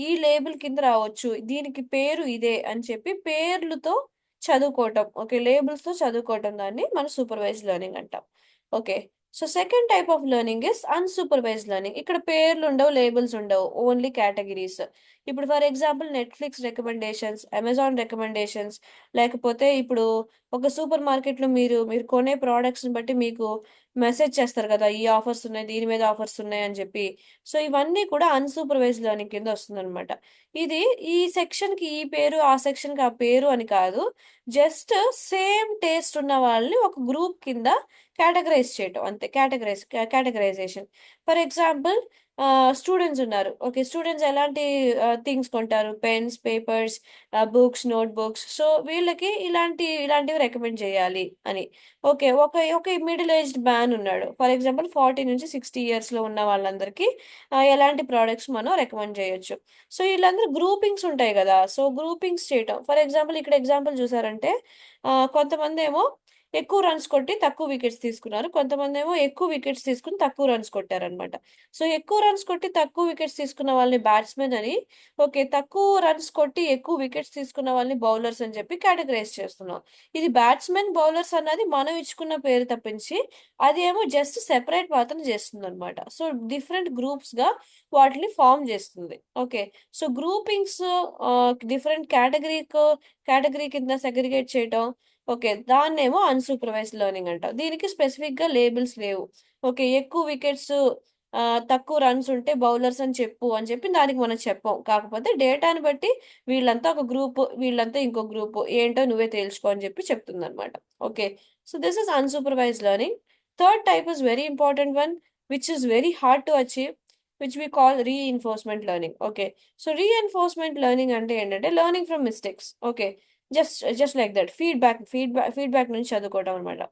ఈ లేబుల్ కింద రావచ్చు, దీనికి పేరు ఇదే అని చెప్పి పేర్లతో చదువుకోవటం. ఓకే, లేబుల్స్ తో చదువుకోవటం దాన్ని మనం సూపర్వైజ్ లెర్నింగ్ అంటాం. Okay, so second type of learning is unsupervised learning. ఇక్కడ పేర్లు ఉండవు, లేబుల్స్ ఉండవు, ఓన్లీ కేటగిరీస్. ఇప్పుడు for example Netflix recommendations, Amazon recommendations, లేకపోతే ఇప్పుడు ఒక సూపర్ మార్కెట్ లో మీరు మీరు కొనే ప్రోడక్ట్స్ ని బట్టి మీకు మెసేజ్ చేస్తారు కదా, ఈ ఆఫర్స్ ఉన్నాయి, దీని మీద ఆఫర్స్ ఉన్నాయి అని చెప్పి. సో ఇవన్నీ కూడా అన్సూపర్వైజ్డ్ లెర్నింగ్ కింద వస్తుంది అనమాట. ఇది ఈ సెక్షన్ కి ఈ పేరు, ఆ సెక్షన్ కి ఆ పేరు అని కాదు, జస్ట్ సేమ్ టేస్ట్ ఉన్న వాళ్ళని ఒక గ్రూప్ కింద కేటగరైజ్ చేయటం అంతే. కేటగరైజేషన్. ఫర్ ఎగ్జాంపుల్ స్టూడెంట్స్ ఉన్నారు. ఓకే, స్టూడెంట్స్ ఎలాంటి థింగ్స్ కొంటారు? Pens, papers, books, note books. So వీళ్ళకి ఇలాంటివి రికమెండ్ చేయాలి అని. ఓకే, ఒక ఒక మిడిల్ ఏజ్డ్ మ్యాన్ ఉన్నాడు. ఫర్ ఎగ్జాంపుల్ 40 నుంచి 60 ఇయర్స్ లో ఉన్న వాళ్ళందరికీ ఎలాంటి ప్రోడక్ట్స్ మనం రికమెండ్ చేయొచ్చు. సో వీళ్ళందరూ గ్రూపింగ్స్ ఉంటాయి కదా, సో గ్రూపింగ్స్ చేయటం. ఫర్ ఎగ్జాంపుల్ ఇక్కడ ఎగ్జాంపుల్ చూసారంటే కొంతమంది ఏమో ఎక్కువ రన్స్ కొట్టి తక్కువ వికెట్స్ తీసుకున్నారు, కొంతమంది ఏమో ఎక్కువ వికెట్స్ తీసుకుని తక్కువ రన్స్ కొట్టారనమాట. సో ఎక్కువ రన్స్ కొట్టి తక్కువ వికెట్స్ తీసుకున్న వాళ్ళని బ్యాట్స్మెన్ అని, ఓకే, తక్కువ రన్స్ కొట్టి ఎక్కువ వికెట్స్ తీసుకున్న వాళ్ళని బౌలర్స్ అని చెప్పి కేటగరైజ్ చేస్తున్నాం. ఇది బ్యాట్స్మెన్ బౌలర్స్ అన్నది మనం ఇచ్చుకున్న పేరు తప్పించి అది ఏమో జస్ట్ సెపరేట్ మాత్రం చేస్తుంది అనమాట. సో డిఫరెంట్ గ్రూప్స్ గా వాటిని ఫామ్ చేస్తుంది. Okay, so groupings different category కింద సెగ్రిగేట్ చేయటం. ఓకే, దాన్నేమో అన్సూపర్వైజ్డ్ లెర్నింగ్ అంటాం. దీనికి స్పెసిఫిక్ గా లేబుల్స్ లేవు. ఓకే, ఎక్కువ వికెట్స్ తక్కువ రన్స్ ఉంటే బౌలర్స్ అని చెప్పు అని చెప్పి దానికి మనం చెప్పాం. కాకపోతే డేటాని బట్టి వీళ్ళంతా ఒక గ్రూప్, వీళ్ళంతా ఇంకో గ్రూప్, ఏంటో నువ్వే తేల్చుకో అని చెప్పి చెప్తుంది అనమాట. Okay, so this is unsupervised learning. Third type is very important one, which is very hard to achieve, which we call reinforcement learning. Okay, so reinforcement learning అంటే ఏంటంటే learning from mistakes. Okay, just like that, feedback నుంచి చదువుకోవడం అనమాట.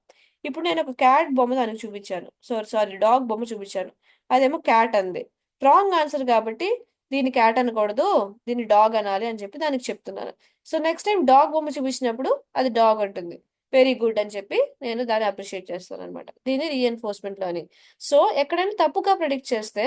ఇప్పుడు నేను ఒక cat బొమ్మ దానికి చూపించాను, సారీ డాగ్ బొమ్మ చూపించాను, అదేమో క్యాట్ అంది. రాంగ్ ఆన్సర్ కాబట్టి దీన్ని క్యాట్ అనకూడదు, దీన్ని డాగ్ అనాలి అని చెప్పి దానికి చెప్తున్నాను. సో నెక్స్ట్ టైం డాగ్ బొమ్మ చూపించినప్పుడు అది డాగ్ అంటుంది, వెరీ గుడ్ అని చెప్పి నేను దాన్ని అప్రిషియేట్ చేస్తాను అనమాట. దీన్ని రీఎన్ఫోర్స్మెంట్ లెర్నింగ్. సో ఎక్కడైనా తప్పుగా ప్రిడిక్ట్ చేస్తే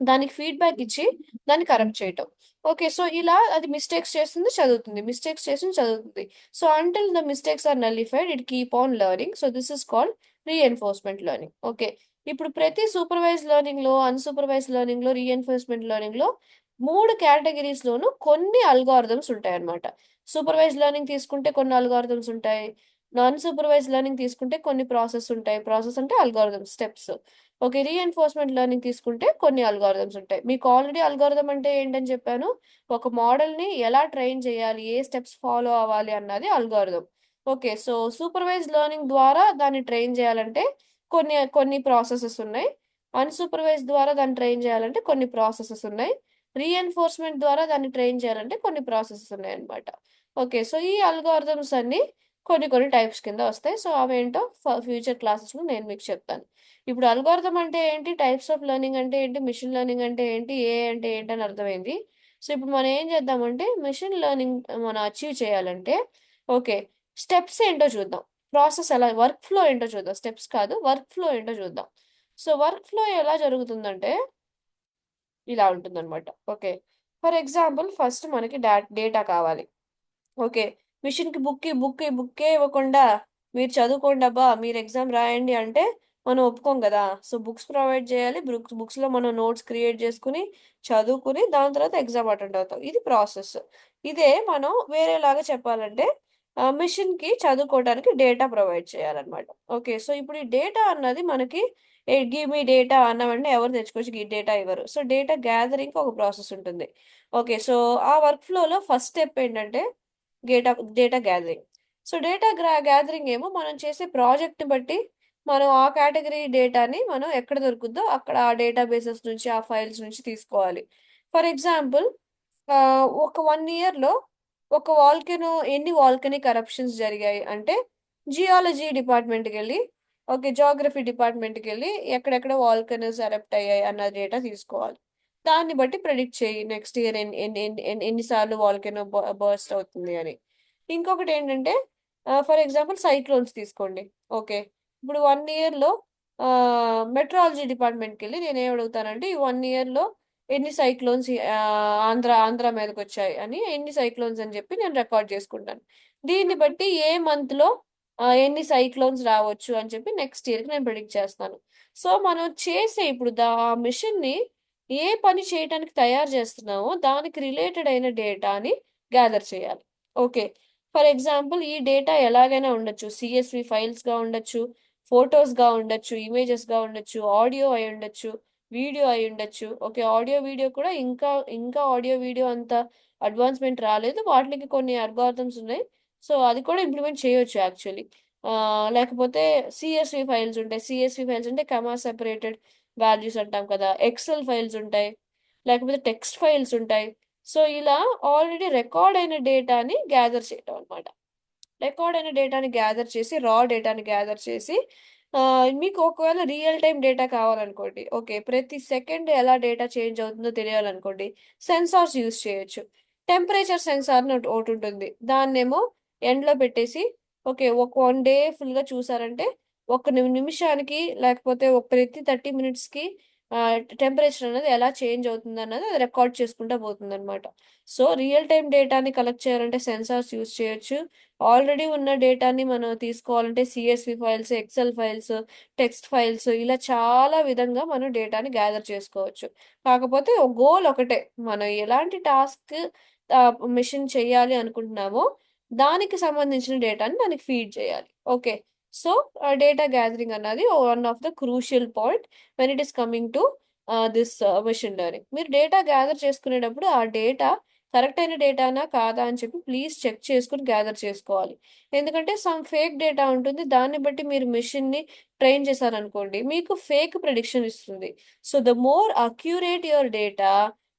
దానికి ఫీడ్బ్యాక్ ఇచ్చి దాన్ని కరెక్ట్ చేయటం. ఓకే, సో ఇలా అది మిస్టేక్స్ చేస్తుంది, చదువుతుంది, మిస్టేక్స్ చేస్తుంది, చదువుతుంది. So until the mistakes are nullified it keep on learning. So this is called reinforcement learning. Okay, ఇప్పుడు ప్రతి సూపర్వైజ్ లెర్నింగ్ లో, అన్సూపర్వైజ్ లెర్నింగ్ లో, రీఎన్ఫోర్స్మెంట్ లెర్నింగ్ లో 3 కేటగిరీస్ లోను కొన్ని అల్గారిథమ్స్ ఉంటాయి అన్నమాట. సూపర్వైజ్ లెర్నింగ్ తీసుకుంటే కొన్ని అల్గారిథమ్స్ ఉంటాయి, నాన్ సూపర్వైజ్ లెర్నింగ్ తీసుకుంటే కొన్ని ప్రాసెస్ ఉంటాయి. ప్రాసెస్ అంటే algorithm steps. Okay, reinforcement learning తీసుకుంటే కొన్ని అల్గారిథమ్స్ ఉంటాయి. మీకు ఆల్రెడీ అల్గారిథం అంటే ఏంటని చెప్పాను, ఒక మోడల్ ని ఎలా ట్రైన్ చేయాలి, ఏ స్టెప్స్ ఫాలో అవ్వాలి అన్నది algorithm. Okay, so supervise learning ద్వారా దాన్ని ట్రైన్ చేయాలంటే కొన్ని కొన్ని ప్రాసెసెస్ ఉన్నాయి, అన్సూపర్వైజ్ ద్వారా దాన్ని ట్రైన్ చేయాలంటే కొన్ని ప్రాసెసెస్ ఉన్నాయి, రీఎన్ఫోర్స్మెంట్ ద్వారా దాన్ని ట్రైన్ చేయాలంటే కొన్ని ప్రాసెసెస్ ఉన్నాయి అనమాట. ఓకే, సో ఈ అల్గారిథమ్స్ అన్ని కొన్ని కొన్ని టైప్స్ కింద వస్తాయి. సో అవేంటో ఫ్యూచర్ క్లాసెస్లో నేను మీకు చెప్తాను. ఇప్పుడు అల్గోరిథం అంటే ఏంటి, టైప్స్ ఆఫ్ లెర్నింగ్ అంటే ఏంటి, మిషన్ లెర్నింగ్ అంటే ఏంటి, ఏ అంటే ఏంటి అని అర్థమైంది. సో ఇప్పుడు మనం ఏం చేద్దామంటే మిషన్ లెర్నింగ్ మనం అచీవ్ చేయాలంటే, ఓకే, స్టెప్స్ ఏంటో చూద్దాం, ప్రాసెస్ ఎలా, వర్క్ ఫ్లో ఏంటో చూద్దాం, స్టెప్స్ కాదు వర్క్ ఫ్లో ఏంటో చూద్దాం. సో వర్క్ ఫ్లో ఎలా జరుగుతుందంటే ఇలా ఉంటుందన్నమాట. ఓకే, ఫర్ ఎగ్జాంపుల్ ఫస్ట్ మనకి డేటా కావాలి. ఓకే, మిషన్కి బుక్కే ఇవ్వకుండా మీరు చదువుకోండి అబ్బా, మీరు ఎగ్జామ్ రాయండి అంటే మనం ఒప్పుకోం కదా. సో బుక్స్ ప్రొవైడ్ చేయాలి, బుక్స్లో మనం నోట్స్ క్రియేట్ చేసుకుని చదువుకుని దాని తర్వాత ఎగ్జామ్ అటెండ్ అవుతాం. ఇది ప్రాసెస్. ఇదే మనం వేరేలాగా చెప్పాలంటే మిషన్కి చదువుకోవడానికి డేటా ప్రొవైడ్ చేయాలన్నమాట. ఓకే, సో ఇప్పుడు ఈ డేటా అన్నది మనకి గివ్ మీ డేటా అన్న వెంటనే ఎవరు తెచ్చుకోవచ్చు, ఈ డేటా ఇవ్వరు. సో డేటా గ్యాదరింగ్ ఒక ప్రాసెస్ ఉంటుంది. ఓకే, సో ఆ వర్క్ ఫ్లోలో ఫస్ట్ స్టెప్ ఏంటంటే data data gathering. So data gathering ఏమో మనం చేసే ప్రాజెక్ట్ బట్టి మనం ఆ కేటగిరీ డేటాని మనం ఎక్కడ దొరుకుద్దో అక్కడ ఆ డేటాబేసెస్ నుంచి ఆ ఫైల్స్ నుంచి తీసుకోవాలి. ఫర్ ఎగ్జాంపుల్ ఒక 1 ఇయర్లో ఒక వాల్కెనో ఎన్ని వాల్కెనిక్ కరప్షన్స్ జరిగాయి అంటే జియాలజీ డిపార్ట్మెంట్కి వెళ్ళి, ఓకే, జోగ్రఫీ డిపార్ట్మెంట్కి వెళ్ళి ఎక్కడెక్కడ వాల్కెనోస్ ఎరప్ట్ అయ్యాయి అన్న డేటా తీసుకోవాలి. దాన్ని బట్టి ప్రెడిక్ట్ చేయి నెక్స్ట్ ఇయర్ ఎన్నిసార్లు వాల్కెనో బర్స్ట్ అవుతుంది అని. ఇంకొకటి ఏంటంటే ఫర్ ఎగ్జాంపుల్ సైక్లోన్స్ తీసుకోండి. ఓకే, ఇప్పుడు 1 ఇయర్లో మెట్రాలజీ డిపార్ట్మెంట్కి వెళ్ళి నేను ఏం అడుగుతానంటే ఈ 1 ఇయర్లో ఎన్ని సైక్లోన్స్ ఆంధ్ర మీదకి వచ్చాయి అని, ఎన్ని సైక్లోన్స్ అని చెప్పి నేను రికార్డ్ చేసుకుంటాను. దీన్ని బట్టి ఏ మంత్లో ఎన్ని సైక్లోన్స్ రావచ్చు అని చెప్పి నెక్స్ట్ ఇయర్కి నేను ప్రిడిక్ట్ చేస్తాను. సో మనం చేసే ఇప్పుడు మిషన్ని ఏ పని చేయడానికి తయారు చేస్తున్నామో దానికి రిలేటెడ్ అయిన డేటాని గ్యాదర్ చేయాలి. ఓకే, ఫర్ ఎగ్జాంపుల్ ఈ డేటా ఎలాగైనా ఉండొచ్చు, సిఎస్వి ఫైల్స్గా ఉండొచ్చు, ఫొటోస్గా ఉండొచ్చు, ఇమేజెస్గా ఉండొచ్చు, ఆడియో అయి ఉండొచ్చు, వీడియో అయి ఉండొచ్చు. ఓకే, ఆడియో వీడియో కూడా ఇంకా ఇంకా ఆడియో వీడియో అంత అడ్వాన్స్మెంట్ రాలేదు, వాటికి కొన్ని అల్గారిథమ్స్ ఉన్నాయి. సో అది కూడా ఇంప్లిమెంట్ చేయొచ్చు యాక్చువల్లీ. లేకపోతే సిఎస్వి ఫైల్స్ ఉంటాయి. సిఎస్వి ఫైల్స్ అంటే కమా సెపరేటెడ్ వాల్యూస్ అంటాం కదా. ఎక్సెల్ ఫైల్స్ ఉంటాయి, లేకపోతే టెక్స్ట్ ఫైల్స్ ఉంటాయి. సో ఇలా ఆల్రెడీ రికార్డ్ అయిన డేటాని గ్యాదర్ చేయటం అనమాట. రికార్డ్ అయిన డేటాని గ్యాదర్ చేసి రా డేటాని గ్యాదర్ చేసి మీకు ఒకవేళ రియల్ టైం డేటా కావాలనుకోండి, ఓకే, ప్రతి సెకండ్ ఎలా డేటా చేంజ్ అవుతుందో తెలియాలనుకోండి, సెన్సార్స్ యూస్ చేయొచ్చు. టెంపరేచర్ సెన్సార్ అని ఒకటి ఉంటుంది, దాన్నేమో ఎండ్లో పెట్టేసి ఓకే ఒక 1 డే ఫుల్గా చూసారంటే ఒక నిమిషానికి లేకపోతే ఒక ప్రతి 30 మినిట్స్కి టెంపరేచర్ అనేది ఎలా చేంజ్ అవుతుంది అన్నది అది రికార్డ్ చేసుకుంటూ పోతుంది అనమాట. సో రియల్ టైం డేటాని కలెక్ట్ చేయాలంటే సెన్సార్స్ యూస్ చేయొచ్చు. ఆల్రెడీ ఉన్న డేటాని మనం తీసుకోవాలంటే CSV files, XL files, text files, ఇలా చాలా విధంగా మనం డేటాని గ్యాదర్ చేసుకోవచ్చు. కాకపోతే గోల్ ఒకటే, మనం ఎలాంటి టాస్క్ మిషన్ చేయాలి అనుకుంటున్నామో దానికి సంబంధించిన డేటాని దానికి ఫీడ్ చేయాలి. ఓకే, సో డేటా గ్యాదరింగ్ అన్నది one of the crucial point when it is coming to this machine learning. మీరు డేటా గ్యాదర్ చేసుకునేటప్పుడు ఆ డేటా కరెక్ట్ అయిన డేటానా కాదా అని చెప్పి ప్లీజ్ చెక్ చేసుకుని గ్యాదర్ చేసుకోవాలి. ఎందుకంటే సమ్ ఫేక్ డేటా ఉంటుంది, దాన్ని బట్టి మీరు మెషిన్ని ట్రైన్ చేశారనుకోండి మీకు ఫేక్ ప్రిడిక్షన్ ఇస్తుంది. So the more accurate your data,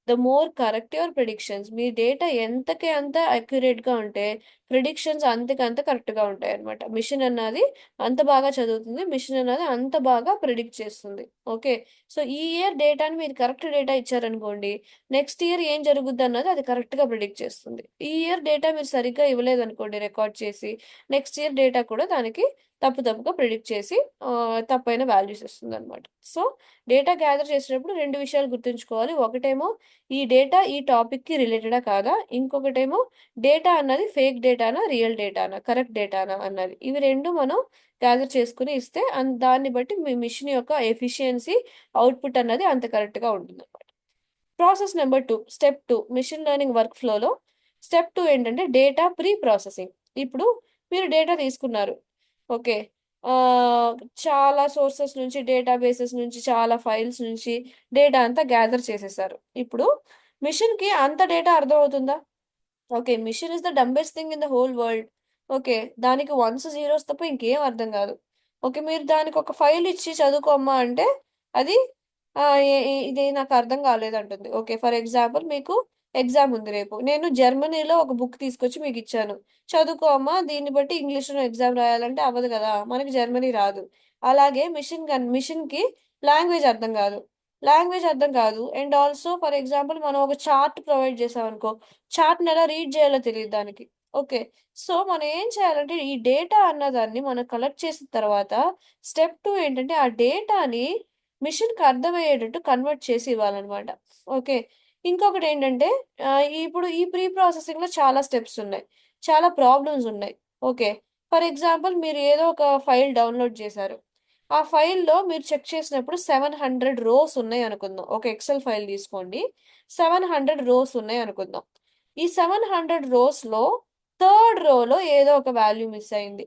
the more correct your predictions. మీ డేటా ఎంతకే అంత అక్యురేట్గా ఉంటే ప్రిడిక్షన్స్ అంతకి అంత కరెక్ట్గా ఉంటాయి అనమాట. మిషన్ అన్నది అంత బాగా చదువుతుంది, మిషన్ అన్నది అంత బాగా ప్రిడిక్ట్ చేస్తుంది. ఓకే, సో ఈ ఇయర్ డేటాని మీరు కరెక్ట్ డేటా ఇచ్చారనుకోండి, నెక్స్ట్ ఇయర్ ఏం జరుగుద్ది అన్నది అది కరెక్ట్గా ప్రిడిక్ట్ చేస్తుంది. ఈ ఇయర్ డేటా మీరు సరిగ్గా ఇవ్వలేదు అనుకోండి రికార్డ్ చేసి, నెక్స్ట్ ఇయర్ డేటా కూడా దానికి తప్పుగా ప్రిడిక్ట్ చేసి తప్పైన వాల్యూస్ ఇస్తుంది అనమాట. సో డేటా గ్యాదర్ చేసేటప్పుడు 2 విషయాలు గుర్తుంచుకోవాలి. ఒకటేమో ఈ డేటా ఈ టాపిక్కి రిలేటెడా కాదా, ఇంకొకటేమో డేటా అన్నది ఫేక్ డేటానా రియల్ డేటానా కరెక్ట్ డేటానా అన్నది. ఇవి రెండు మనం గ్యాదర్ చేసుకుని ఇస్తే దాన్ని బట్టి మీ మిషన్ యొక్క ఎఫిషియన్సీ, అవుట్పుట్ అన్నది అంత కరెక్ట్గా ఉంటుంది. Process number 2, step 2 machine learning work ఫ్లోలో స్టెప్ 2 ఏంటంటే డేటా ప్రీ ప్రాసెసింగ్. ఇప్పుడు మీరు డేటా తీసుకున్నారు. ఓకే, చాలా సోర్సెస్ నుంచి, డేటాబేసెస్ నుంచి, చాలా ఫైల్స్ నుంచి డేటా అంతా గ్యాదర్ చేసేసారు. ఇప్పుడు మిషన్కి అంత డేటా అర్థమవుతుందా? Okay, machine is the dumbest thing in the whole world. Okay, దానికి వన్స్ జీరోస్ తప్ప ఇంకేం అర్థం కాదు. ఓకే, మీరు దానికి ఒక ఫైల్ ఇచ్చి చదువుకోమ్మా అంటే అది ఇది నాకు అర్థం కాలేదంటుంది. ఓకే, ఫర్ ఎగ్జాంపుల్ మీకు ఎగ్జామ్ ఉంది రేపు, నేను జర్మనీలో ఒక బుక్ తీసుకొచ్చి మీకు ఇచ్చాను, చదువుకో అమ్మా, దీన్ని బట్టి ఇంగ్లీష్లో ఎగ్జామ్ రాయాలంటే అవ్వదు కదా, మనకి జర్మనీ రాదు. అలాగే మిషన్కి లాంగ్వేజ్ అర్థం కాదు. లాంగ్వేజ్ అర్థం కాదు అండ్ ఆల్సో ఫర్ ఎగ్జాంపుల్ మనం ఒక చార్ట్ ప్రొవైడ్ చేసామనుకో, చార్ట్ని ఎలా రీడ్ చేయాలో తెలియదు దానికి. ఓకే, సో మనం ఏం చేయాలంటే ఈ డేటా అన్నదాన్ని మనం కలెక్ట్ చేసిన తర్వాత స్టెప్ 2 ఏంటంటే ఆ డేటాని మిషన్కి అర్థమయ్యేటట్టు కన్వర్ట్ చేసి ఇవ్వాలన్నమాట. ఓకే, ఇంకొకటి ఏంటంటే ఇప్పుడు ఈ ప్రీ ప్రాసెసింగ్లో చాలా స్టెప్స్ ఉన్నాయి, చాలా ప్రాబ్లమ్స్ ఉన్నాయి. ఓకే, ఫర్ ఎగ్జాంపుల్ మీరు ఏదో ఒక ఫైల్ డౌన్లోడ్ చేశారు, ఆ ఫైల్లో మీరు చెక్ చేసినప్పుడు 700 రోస్ ఉన్నాయి అనుకుందాం. ఒక ఎక్సెల్ ఫైల్ తీసుకోండి. 700 రోస్ ఉన్నాయి అనుకుందాం. ఈ 700 రోస్లో థర్డ్ రోలో ఏదో ఒక వాల్యూ మిస్ అయింది,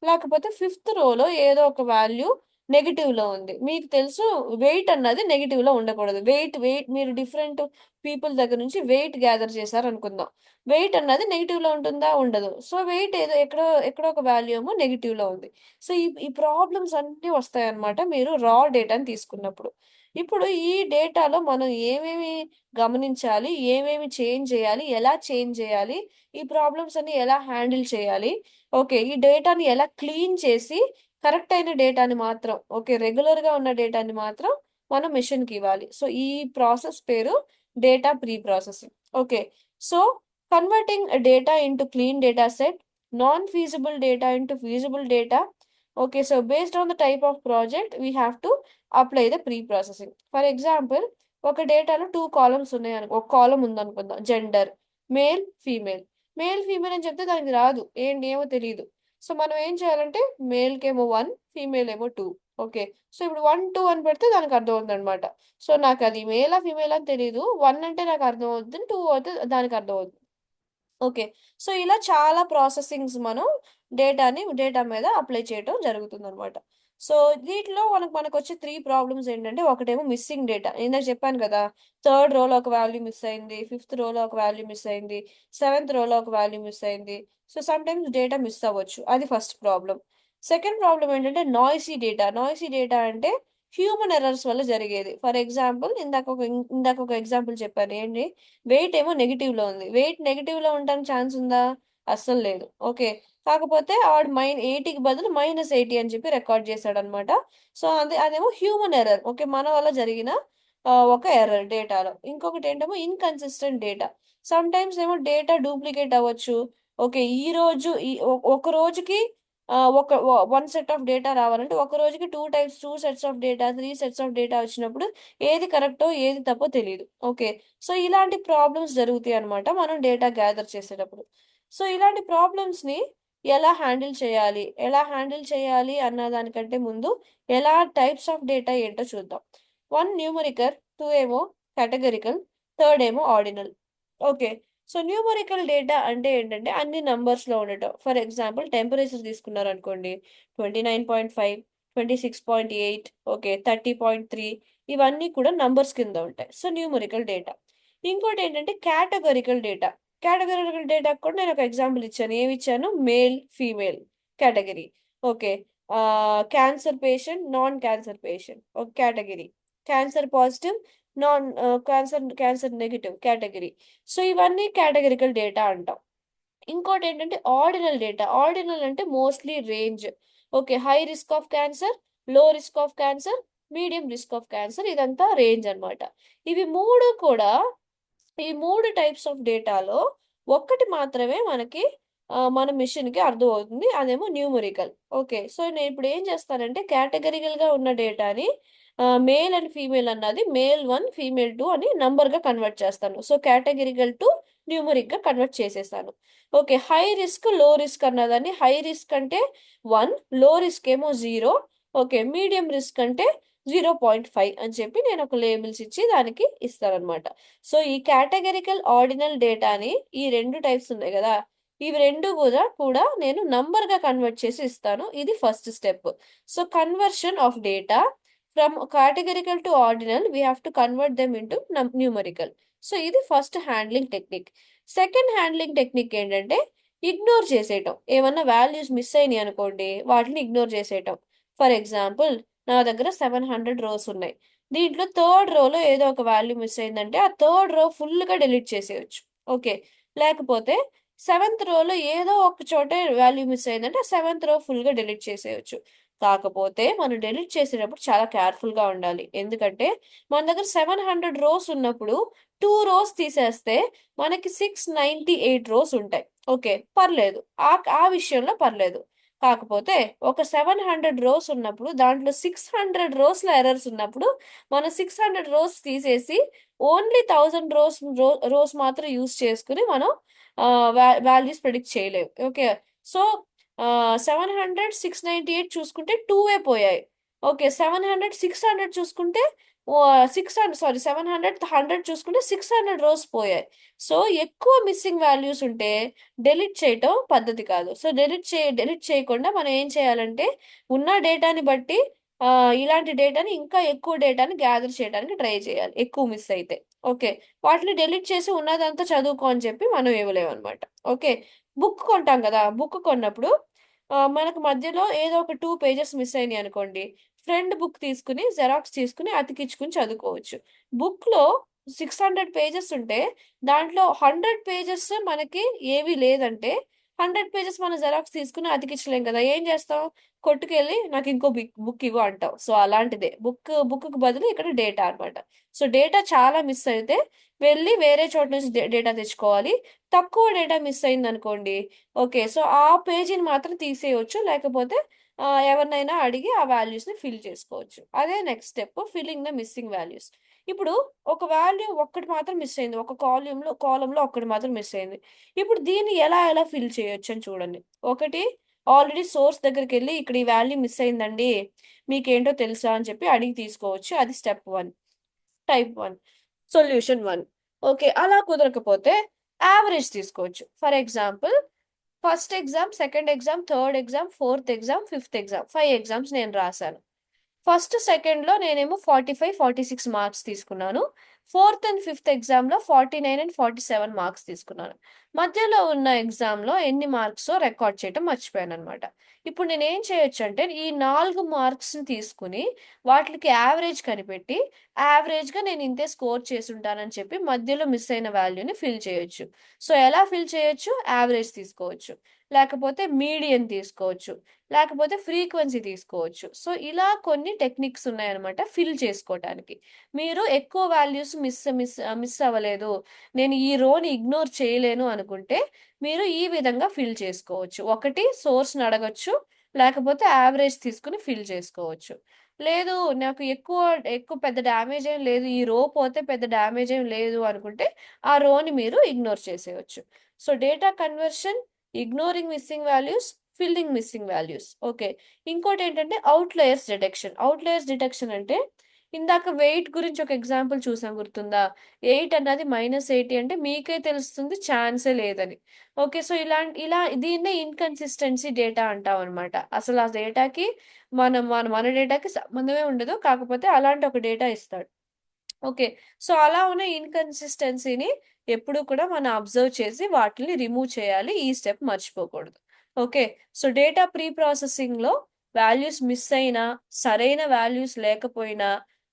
లేకపోతే ఫిఫ్త్ రోలో ఏదో ఒక వాల్యూ నెగిటివ్ లో ఉంది. మీకు తెలుసు వెయిట్ అన్నది నెగిటివ్ లో ఉండకూడదు. వెయిట్ మీరు డిఫరెంట్ పీపుల్ దగ్గర నుంచి వెయిట్ గ్యాదర్ చేశారు అనుకుందాం. వెయిట్ అన్నది నెగిటివ్ లో ఉంటుందా? ఉండదు. సో వెయిట్ ఏదో ఎక్కడో ఎక్కడో ఒక వాల్యూ ఏమో నెగిటివ్ లో ఉంది. సో ఈ ప్రాబ్లమ్స్ అన్నీ వస్తాయన్నమాట మీరు రా డేటాని తీసుకున్నప్పుడు. ఇప్పుడు ఈ డేటాలో మనం ఏమేమి గమనించాలి, ఏమేమి చేంజ్ చేయాలి, ఎలా చేంజ్ చేయాలి, ఈ ప్రాబ్లమ్స్ అన్ని ఎలా హ్యాండిల్ చేయాలి, ఓకే, ఈ డేటాని ఎలా క్లీన్ చేసి కరెక్ట్ అయిన డేటాని మాత్రం, ఓకే, రెగ్యులర్ గా ఉన్న డేటాని మాత్రం మనం మిషన్ కి ఇవ్వాలి. సో ఈ ప్రాసెస్ పేరు data pre processing. Okay, so converting data into clean data set, non feasible data into feasible data. Okay, so based on the type of project we have to apply the pre processing. For example, ఒక డేటాలో 2 columns ఉన్నాయి అనుకో, ఒక కాలం ఉందనుకుందాం, gender, male female. Male female అని చెప్తే దానికి రాదు, ఏంటి ఏమో తెలియదు. సో మనం ఏం చేయాలంటే మేల్కేమో 1, ఫీమేల్ ఏమో 2. ఓకే, సో ఇప్పుడు 1 2 అని పెడితే దానికి అర్థం అవుతుంది అనమాట. సో నాకు అది మేలా ఫీమేల్ అని తెలియదు, 1 అంటే నాకు అర్థం అవుతుంది, 2 అయితే దానికి అర్థం అవుతుంది. ఓకే, సో ఇలా చాలా ప్రాసెసింగ్స్ మనం డేటా మీద అప్లై చేయడం జరుగుతుంది అనమాట. సో వీటిలో మనకు వచ్చే 3 ప్రాబ్లమ్స్ ఏంటంటే, ఒకటేమో మిస్సింగ్ డేటా. ఇందాక చెప్పాను కదా, థర్డ్ రోలో ఒక వాల్యూ మిస్ అయింది, ఫిఫ్త్ రోలో ఒక వాల్యూ మిస్ అయింది, సెవెంత్ రోలో ఒక వాల్యూ మిస్ అయింది. So some times data miss అవ్వచ్చు, అది ఫస్ట్ ప్రాబ్లం. సెకండ్ ప్రాబ్లం ఏంటంటే నాయిసీ డేటా. నాయిసీ డేటా అంటే హ్యూమన్ ఎర్రర్స్ వల్ల జరిగేది. ఫర్ ఎగ్జాంపుల్, ఇందాక ఒక ఎగ్జాంపుల్ చెప్పాను, ఏంటి, వెయిట్ ఏమో నెగిటివ్ లో ఉంది. వెయిట్ నెగిటివ్ లో ఉండడానికి ఛాన్స్ ఉందా? అస్సలు లేదు. ఓకే, కాకపోతే ఆడు 80కి బదులు -80 అని చెప్పి రికార్డ్ చేశాడు అనమాట. సో అదేమో హ్యూమన్ ఎర్రర్. ఓకే, మన వల్ల జరిగిన ఒక ఎర్రర్ డేటాలో. ఇంకొకటి ఏంటేమో ఇన్కన్సిస్టెంట్ డేటా. సమ్ టైమ్స్ ఏమో డేటా డూప్లికేట్ అవ్వచ్చు. ఓకే, ఈ రోజు ఒక రోజుకి ఒక 1 సెట్ ఆఫ్ డేటా రావాలంటే ఒక రోజుకి 2 types, 2 sets of data, 3 sets of data వచ్చినప్పుడు ఏది కరెక్టో ఏది తప్పో తెలియదు. ఓకే, సో ఇలాంటి ప్రాబ్లమ్స్ జరుగుతాయి అనమాట మనం డేటా గ్యాదర్ చేసేటప్పుడు. సో ఇలాంటి ప్రాబ్లమ్స్ ని ఎలా హ్యాండిల్ చేయాలి అన్న దానికంటే ముందు ఎలా టైప్స్ ఆఫ్ డేటా ఏంటో చూద్దాం. 1 న్యూమరికల్, 2 ఏమో కేటగరికల్, థర్డ్ ఏమో ordinal. Okay, so numerical data అంటే ఏంటంటే అన్ని నంబర్స్ లో ఉండటం. ఫర్ ఎగ్జాంపుల్, టెంపరేచర్ తీసుకున్నారు అనుకోండి, 29.5, 26.8, ఓకే, 30.3, ఇవన్నీ కూడా నంబర్స్ కింద ఉంటాయి. So numerical data. ఇంకోటి ఏంటంటే కేటగరికల్ డేటా. కేటగరికల్ డేటా కూడా నేను ఒక ఎగ్జాంపుల్ ఇచ్చాను. ఏమి ఇచ్చాను? Male female category. Okay, cancer patient, non cancer patient ఒక category, cancer positive, non cancer negative category. So ఇవన్నీ కేటగరికల్ డేటా అంటాం. ఇంకోటి ఏంటంటే ఆర్డినల్ డేటా. ఆర్డినల్ అంటే mostly range. Okay, high risk of cancer, low risk of cancer, medium risk of cancer, ఇదంతా range అన్నమాట. ఇవి మూడు కూడా, ఈ 3 టైప్స్ ఆఫ్ డేటాలో ఒక్కటి మాత్రమే మనకి మన మిషన్ కి అర్థం అవుతుంది, అదేమో న్యూమరికల్. ఓకే, సో నేను ఇప్పుడు ఏం చేస్తానంటే కేటగిరికల్ గా ఉన్న డేటాని మేల్ అండ్ ఫీమేల్ అన్నది మేల్ 1 ఫీమేల్ 2 అని నంబర్ గా కన్వర్ట్ చేస్తాను. సో కేటగిరికల్ టు న్యూమరిక్ గా కన్వర్ట్ చేసేసాను. ఓకే, హై రిస్క్, లో రిస్క్ అన్నదాన్ని, హై రిస్క్ అంటే 1, లో రిస్క్ ఏమో 0, ఓకే, మీడియం రిస్క్ అంటే 0.5 అని చెప్పి నేను ఒక లేబుల్స్ ఇచ్చి దానికి ఇస్తానన్నమాట. సో ఈ కేటగరికల్ ఆర్డినల్ డేటాని, ఈ 2 టైప్స్ ఉన్నాయి కదా, ఇవి రెండు కూడా నేను నంబర్ గా కన్వర్ట్ చేసి ఇస్తాను. ఇది first step. So conversion of data from categorical to ordinal, we have to convert them into numerical. So ఇది first handling technique. Second handling technique ఏంటంటే ఇగ్నోర్ చేసేయటం. ఏమన్నా వాల్యూస్ మిస్ అయినాయి అనుకోండి, వాటిని ఇగ్నోర్ చేసేయటం. ఫర్ ఎగ్జాంపుల్, నా దగ్గర 700 రోస్ ఉన్నాయి. దీంట్లో థర్డ్ రోలో ఏదో ఒక వాల్యూ మిస్ అయిందంటే ఆ థర్డ్ రో ఫుల్ గా డిలీట్ చేసేయచ్చు. ఓకే, లేకపోతే సెవెంత్ రోలో ఏదో ఒక చోటే వాల్యూ మిస్ అయిందంటే ఆ సెవెంత్ రో ఫుల్ గా డిలీట్ చేసేయచ్చు. కాకపోతే మనం డిలీట్ చేసేటప్పుడు చాలా కేర్ఫుల్ గా ఉండాలి. ఎందుకంటే మన దగ్గర 700 రోస్ ఉన్నప్పుడు 2 రోస్ తీసేస్తే మనకి 698 రోస్ ఉంటాయి. ఓకే, పర్లేదు, ఆ విషయంలో పర్లేదు. కాకపోతే ఒక 700 రోస్ ఉన్నప్పుడు దాంట్లో 600 రోస్ల ఎర్రర్స్ ఉన్నప్పుడు మనం 600 రోస్ తీసేసి ఓన్లీ 1000 రోస్ రోస్ మాత్రం యూస్ చేసుకుని మనం వాల్యూస్ ప్రిడిక్ట్ చేయలేము. ఓకే, సో 700, 698 చూసుకుంటే 2 పోయాయి. ఓకే 700 600 చూసుకుంటే 600 సారీ 700 100 చూసుకుంటే 600 రోస్ పోయాయి. సో ఎక్కువ మిస్సింగ్ వాల్యూస్ ఉంటే డెలీట్ చేయటం పద్ధతి కాదు. సో డెలీట్ చేయకుండా మనం ఏం చేయాలంటే ఉన్న డేటాని బట్టి ఇలాంటి డేటాని ఇంకా ఎక్కువ డేటాని గ్యాదర్ చేయడానికి ట్రై చేయాలి ఎక్కువ మిస్ అయితే. ఓకే, వాటిని డెలీట్ చేసి ఉన్నదంతా చదువుకో అని చెప్పి మనం ఇవ్వలేము అనమాట. ఓకే, బుక్ కొంటాం కదా, బుక్ కొన్నప్పుడు మనకు మధ్యలో ఏదో ఒక 2 పేజెస్ మిస్ అయినాయి అనుకోండి, ఫ్రెండ్ బుక్ తీసుకుని జెరాక్స్ తీసుకుని అతికించుకుని చదువుకోవచ్చు. బుక్ లో 600 పేజెస్ ఉంటే దాంట్లో 100 పేజెస్ మనకి ఏవి లేదంటే 100 పేజెస్ మన జెరాక్స్ తీసుకుని అతికించలేం కదా, ఏం చేస్తాం? కొట్టుకెళ్ళి నాకు ఇంకో బుక్ ఇవ్వు అంటాం. సో అలాంటిదే బుక్ కు బదులు ఇక్కడ డేటా అన్నమాట. సో డేటా చాలా మిస్ అయితే వెళ్ళి వేరే చోట నుంచి డేటా తెచ్చుకోవాలి. తక్కువ డేటా మిస్ అయింది అనుకోండి, ఓకే, సో ఆ పేజీని మాత్రం తీసేయొచ్చు, లేకపోతే ఎవరినైనా అడిగి ఆ వాల్యూస్ ని ఫిల్ చేసుకోవచ్చు. అదే next step, filling the missing values. ఇప్పుడు ఒక వాల్యూ ఒక్కటి మాత్రం మిస్ అయింది, ఒక కాలంలో ఒక్కటి మాత్రం మిస్ అయింది. ఇప్పుడు దీన్ని ఎలా ఎలా ఫిల్ చేయొచ్చు అని చూడండి. ఒకటి, ఆల్రెడీ సోర్స్ దగ్గరికి వెళ్ళి ఇక్కడ ఈ వాల్యూ మిస్ అయిందండి, మీకేంటో తెలుసా అని చెప్పి అడిగి తీసుకోవచ్చు. అది స్టెప్ 1, టైప్ 1, సొల్యూషన్ 1. ఓకే, అలా కుదరకపోతే యావరేజ్ తీసుకోవచ్చు. For example, first exam, second exam, third exam, fourth exam, fifth exam, 5 exams నేను రాశాను. ఫస్ట్ సెకండ్ లో నేనేమో 45 46 మార్క్స్ తీసుకున్నాను. ఫోర్త్ అండ్ ఫిఫ్త్ ఎగ్జామ్ లో 49 అండ్ 47 మార్క్స్ తీసుకున్నాను. మధ్యలో ఉన్న ఎగ్జామ్ లో ఎన్ని మార్క్స్ రికార్డ్ చేయడం మర్చిపోయాను అనమాట. ఇప్పుడు నేను ఏం చేయొచ్చు అంటే ఈ 4 మార్క్స్ ని తీసుకుని వాటికి యావరేజ్ కనిపెట్టి యావరేజ్ గా నేను ఇంతే స్కోర్ చేసి ఉంటానని చెప్పి మధ్యలో మిస్ అయిన వాల్యూని ఫిల్ చేయొచ్చు. సో ఎలా ఫిల్ చేయొచ్చు? యావరేజ్ తీసుకోవచ్చు, లేకపోతే మీడియన్ తీసుకోవచ్చు, లేకపోతే ఫ్రీక్వెన్సీ తీసుకోవచ్చు. సో ఇలా కొన్ని టెక్నిక్స్ ఉన్నాయన్నమాట ఫిల్ చేసుకోవటానికి. మీరు ఎక్కువ వాల్యూస్ మిస్ అవ్వలేదు, నేను ఈ రోని ఇగ్నోర్ చేయలేను అనుకుంటే మీరు ఈ విధంగా ఫిల్ చేసుకోవచ్చు. ఒకటి, సోర్స్ని అడగొచ్చు, లేకపోతే యావరేజ్ తీసుకుని ఫిల్ చేసుకోవచ్చు. లేదు, నాకు ఎక్కువ ఎక్కువ పెద్ద డ్యామేజ్ ఏం లేదు, ఈ రో పోతే పెద్ద డ్యామేజ్ ఏం లేదు అనుకుంటే ఆ రోని మీరు ఇగ్నోర్ చేసేయచ్చు. So data conversion, ignoring missing values, filling missing values. Okay, ఇంకోటి ఏంటంటే అవుట్లయర్స్ డిటెక్షన్. అవుట్లయర్స్ డిటెక్షన్ అంటే ఇందాక వెయిట్ గురించి ఒక ఎగ్జాంపుల్ చూసాం, గుర్తుందా? 8 అన్నది -80 అంటే మీకే తెలుస్తుంది ఛాన్సే లేదని. ఓకే, సో ఇలా దీన్నే ఇన్కన్సిస్టెన్సీ డేటా అంటాం అనమాట. అసలు ఆ డేటాకి మన డేటాకి సంబంధమే ఉండదు, కాకపోతే అలాంటి ఒక డేటా ఇస్తాడు. ఓకే, సో అలా ఉన్న ఇన్కన్సిస్టెన్సీని ఎప్పుడు కూడా మనం అబ్జర్వ్ చేసి వాటిని రిమూవ్ చేయాలి. ఈ స్టెప్ మర్చిపోకూడదు. Okay, so data pre processing లో వాల్యూస్ మిస్ అయినా, సరైన వాల్యూస్ లేకపోయినా,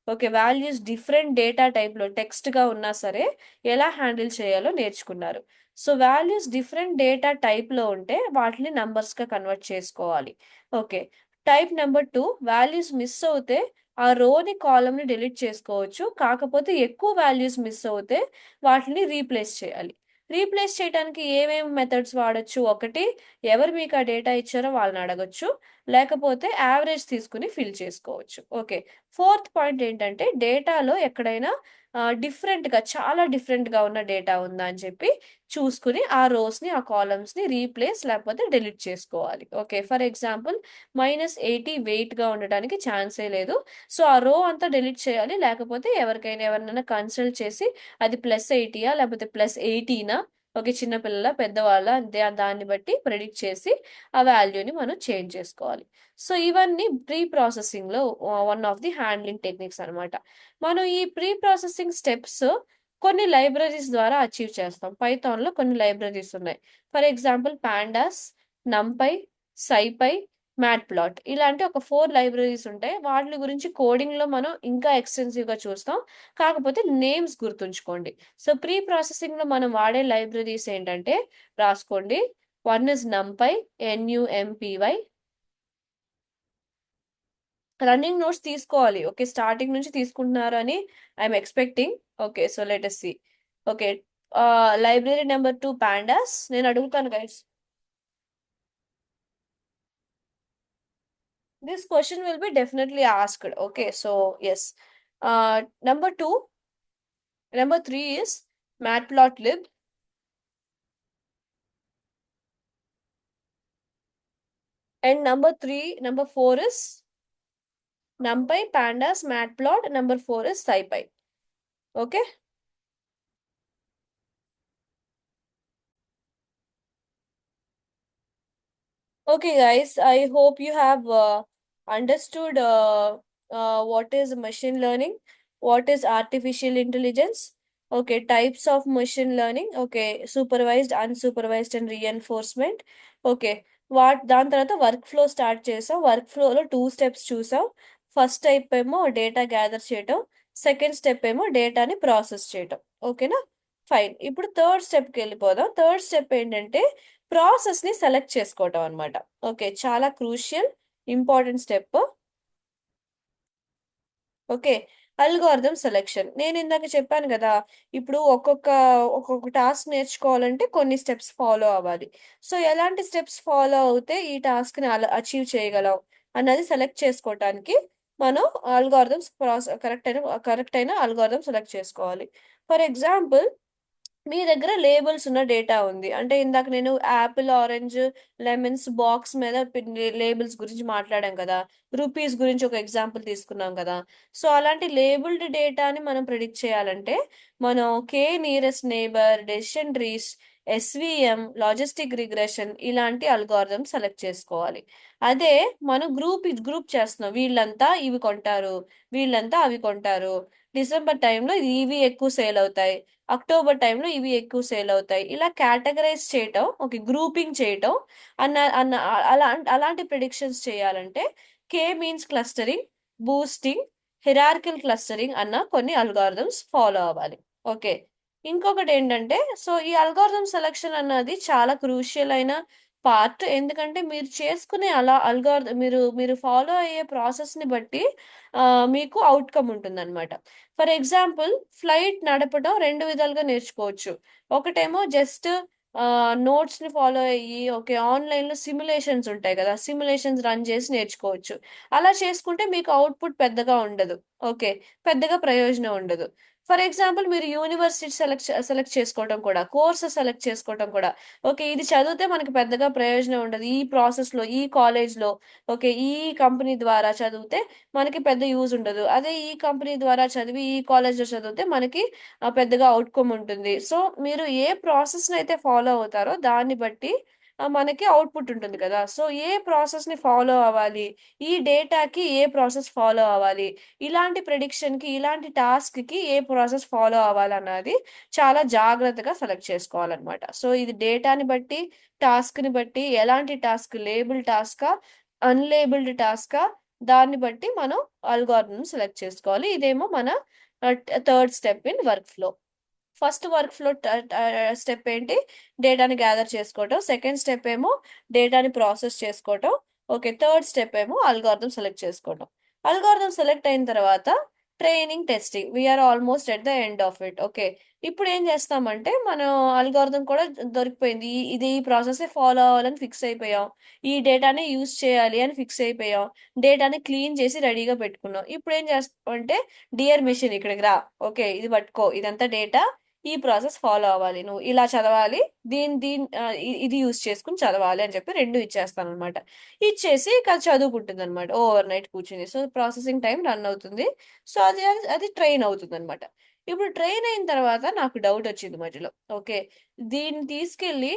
okay, values different data type లో టెక్స్ట్ గా ఉన్నా సరే ఎలా హ్యాండిల్ చేయాలో నేర్చుకున్నారు. So values different data type లో ఉంటే వాటిని నంబర్స్ గా కన్వర్ట్ చేసుకోవాలి. Okay, type number 2, values miss అవుతే ఆ రోని కాలమ్ని డిలీట్ చేసుకోవచ్చు, కాకపోతే ఎక్కువ వాల్యూస్ మిస్ అవుతే వాటిని రీప్లేస్ చేయాలి. రీప్లేస్ చేయడానికి ఏమేమి మెథడ్స్ వాడచ్చు? ఒకటి, ఎవరు మీకు ఆ డేటా ఇచ్చారో వాళ్ళని అడగచ్చు, లేకపోతే యావరేజ్ తీసుకుని ఫిల్ చేసుకోవచ్చు. ఓకే, ఫోర్త్ పాయింట్ ఏంటంటే డేటాలో ఎక్కడైనా డిఫరెంట్గా, చాలా డిఫరెంట్గా ఉన్న డేటా ఉందా అని చెప్పి చూసుకుని ఆ రోస్ని, ఆ కాలమ్స్ని రీప్లేస్ లేకపోతే డిలీట్ చేసుకోవాలి. ఓకే, ఫర్ ఎగ్జాంపుల్ -80 వెయిట్గా ఉండడానికి ఛాన్సే లేదు, సో ఆ రో అంతా డిలీట్ చేయాలి, లేకపోతే ఎవరినైనా కన్సల్ట్ చేసి అది +80 లేకపోతే +18, ఓకే, చిన్నపిల్లల పెద్దవాళ్ళ దాన్ని బట్టి ప్రెడిక్ట్ చేసి ఆ వాల్యూని మనం చేంజ్ చేసుకోవాలి. సో ఇవన్నీ ప్రీ ప్రాసెసింగ్ లో one of the handling techniques అన్నమాట. మనం ఈ ప్రీ ప్రాసెసింగ్ స్టెప్స్ కొన్ని లైబ్రరీస్ ద్వారా అచీవ్ చేస్తాం. పైథాన్ లో కొన్ని లైబ్రరీస్ ఉన్నాయి. For example pandas, NumPy, SciPy, matplot, ఇలాంటి ఒక 4 లైబ్రరీస్ ఉంటాయి. వాటి గురించి కోడింగ్ లో మనం ఇంకా ఎక్స్టెన్సివ్ గా చూస్తాం, కాకపోతే నేమ్స్ గుర్తుంచుకోండి. సో ప్రీ ప్రాసెసింగ్ లో మనం వాడే లైబ్రరీస్ ఏంటంటే, రాసుకోండి. One is నంపై, NUMPY. Running notes తీసుకోవాలి, ఓకే, స్టార్టింగ్ నుంచి తీసుకుంటున్నారు అని I'm expecting. Okay, so let us see. Okay, library number 2 pandas. నేను అడుగుతాను guys. This question will be definitely asked. Okay, so yes. Number 2, number 3 is matplotlib, and number 4 is NumPy, Pandas, Matplot. Number 4 is SciPy. Okay. Okay, guys, I hope you have understood what is machine learning, what is artificial intelligence. Okay, types of machine learning. Okay, supervised, unsupervised, and reinforcement. Okay, దాని తర్వాత work flow start చేసాం. Work ఫ్లోలో 2 steps చూసాం. First step ఏమో data gather చేయటం, second step ఏమో డేటాని process చేయటం. ఓకేనా? ఫైన్. ఇప్పుడు థర్డ్ స్టెప్కి వెళ్ళిపోదాం. థర్డ్ స్టెప్ ఏంటంటే ప్రాసెస్ ని సెలెక్ట్ చేసుకోవటం అనమాట. ఓకే, చాలా crucial important step. Okay, algorithm selection. నేను ఇందాక చెప్పాను కదా, ఇప్పుడు ఒక్కొక్క ఒక్కొక్క టాస్క్ నేర్చుకోవాలంటే కొన్ని స్టెప్స్ ఫాలో అవ్వాలి. సో ఎలాంటి స్టెప్స్ ఫాలో అవుతే ఈ టాస్క్ ని అచీవ్ చేయగలం అన్నది సెలెక్ట్ చేసుకోవటానికి మనం అల్గోరిథమ్స్ కరెక్ట్ అయిన అల్గోరిథం సెలెక్ట్ చేసుకోవాలి. ఫర్ ఎగ్జాంపుల్, మీ దగ్గర లేబుల్స్ ఉన్న డేటా ఉంది అంటే, ఇందాక నేను యాపిల్, ఆరెంజ్, లెమన్స్ బాక్స్ మీద లేబుల్స్ గురించి మాట్లాడాం కదా, రూపీస్ గురించి ఒక ఎగ్జాంపుల్ తీసుకున్నాం కదా. సో అలాంటి లేబుల్డ్ డేటాని మనం ప్రిడిక్ట్ చేయాలంటే మనం nearest neighbour, decision trees, SVM, logistic regression ఇలాంటి అల్గోరిథం సెలెక్ట్ చేసుకోవాలి. అదే మనం గ్రూప్ చేస్తున్నాం, వీళ్ళంతా ఇవి కొంటారు, వీళ్ళంతా అవి కొంటారు, డిసెంబర్ టైంలో ఇవి ఎక్కువ సేల్ అవుతాయి, అక్టోబర్ టైంలో ఇవి ఎక్కువ సేల్ అవుతాయి, ఇలా కేటగరైజ్ చేయటం, ఓకే, గ్రూపింగ్ చేయటం అన్న అన్న అలా అలాంటి ప్రిడిక్షన్స్ చేయాలంటే మీన్స్ క్లస్టరింగ్, బూస్టింగ్, హిరార్కిల్ క్లస్టరింగ్ అన్న కొన్ని అల్గారిథమ్స్ ఫాలో అవ్వాలి. ఓకే, ఇంకొకటి ఏంటంటే, సో ఈ అల్గారిథమ్ సెలెక్షన్ అన్నది చాలా క్రూషియల్ అయిన పార్ట్. ఎందుకంటే మీరు చేసుకునే అల్గారిథం మీరు ఫాలో అయ్యే ప్రాసెస్ ని బట్టి మీకు అవుట్కమ్ ఉంటుందన్నమాట. ఫర్ ఎగ్జాంపుల్, ఫ్లైట్ నడపడం రెండు విధాలుగా నేర్చుకోవచ్చు. ఒకటేమో జస్ట్ నోట్స్ ని ఫాలో అయ్యి, ఓకే, ఆన్లైన్ లో సిమ్యులేషన్స్ ఉంటాయి కదా, సిమ్యులేషన్స్ రన్ చేసి నేర్చుకోవచ్చు. అలా చేసుకుంటే మీకు అవుట్పుట్ పెద్దగా ఉండదు. ఓకే, పెద్దగా ప్రయోజనం ఉండదు. ఫర్ ఎగ్జాంపుల్, మీరు యూనివర్సిటీ సెలెక్ట్ చేసుకోవడం కూడా, కోర్సెస్ సెలెక్ట్ చేసుకోవడం కూడా, ఓకే, ఇది చదివితే మనకి పెద్దగా ప్రయోజనం ఉండదు ఈ ప్రాసెస్ లో, ఈ కాలేజ్ లో, ఓకే, ఈ కంపెనీ ద్వారా చదివితే మనకి పెద్ద యూజ్ ఉండదు. అదే ఈ కంపెనీ ద్వారా చదివి ఈ కాలేజ్లో చదివితే మనకి పెద్దగా అవుట్కమ్ ఉంటుంది. సో మీరు ఏ ప్రాసెస్ ని అయితే ఫాలో అవుతారో దాన్ని బట్టి మనకి అవుట్పుట్ ఉంటుంది కదా. సో ఏ ప్రాసెస్ ని ఫాలో అవ్వాలి, ఈ డేటాకి ఏ ప్రాసెస్ ఫాలో అవ్వాలి, ఇలాంటి ప్రిడిక్షన్ కి, ఇలాంటి టాస్క్ కి ఏ ప్రాసెస్ ఫాలో అవ్వాలి అన్నది చాలా జాగ్రత్తగా సెలెక్ట్ చేసుకోవాలన్నమాట. సో ఇది డేటాని బట్టి, టాస్క్ ని బట్టి, ఎలాంటి టాస్క్, లేబుల్ టాస్కా, అన్లేబుల్డ్ టాస్కా, దాన్ని బట్టి మనం అల్గోరిథం సెలెక్ట్ చేసుకోవాలి. ఇదేమో మన third step in work flow. First work flow step ఏంటి, డేటాని గ్యాదర్ చేసుకోవటం. సెకండ్ స్టెప్ ఏమో డేటాని ప్రాసెస్ చేసుకోవటం. ఓకే, థర్డ్ స్టెప్ ఏమో అల్గోరిథం సెలెక్ట్ చేసుకోవటం. అల్గోరిథం సెలెక్ట్ అయిన తర్వాత training, testing, we're almost at the end of it. Okay, ఇప్పుడు ఏం చేస్తామంటే, మనం అల్గోరిథం కూడా దొరికిపోయింది, ఇది ఈ ప్రాసెస్ ఫాలో అవ్వాలని ఫిక్స్ అయిపోయాం, ఈ డేటాని యూజ్ చేయాలి అని ఫిక్స్ అయిపోయాం, డేటాని క్లీన్ చేసి రెడీగా పెట్టుకున్నాం. ఇప్పుడు ఏం చేస్తామంటే, డియర్ మిషన్ ఇక్కడికి రా, ఓకే, ఇది పట్టుకో, ఇదంతా డేటా, ఈ ప్రాసెస్ ఫాలో అవ్వాలి, నువ్వు ఇలా చదవాలి, ఇది యూజ్ చేసుకుని చదవాలి అని చెప్పి రెండు ఇచ్చేస్తాను అనమాట. ఇచ్చేసి ఇక చదువుకుంటుంది అనమాట ఓవర్ నైట్ కూర్చుని. సో ప్రాసెసింగ్ టైం రన్ అవుతుంది. సో అది ట్రైన్ అవుతుంది అనమాట. ఇప్పుడు ట్రైన్ అయిన తర్వాత నాకు డౌట్ వచ్చింది మధ్యలో. ఓకే, దీన్ని తీసుకెళ్ళి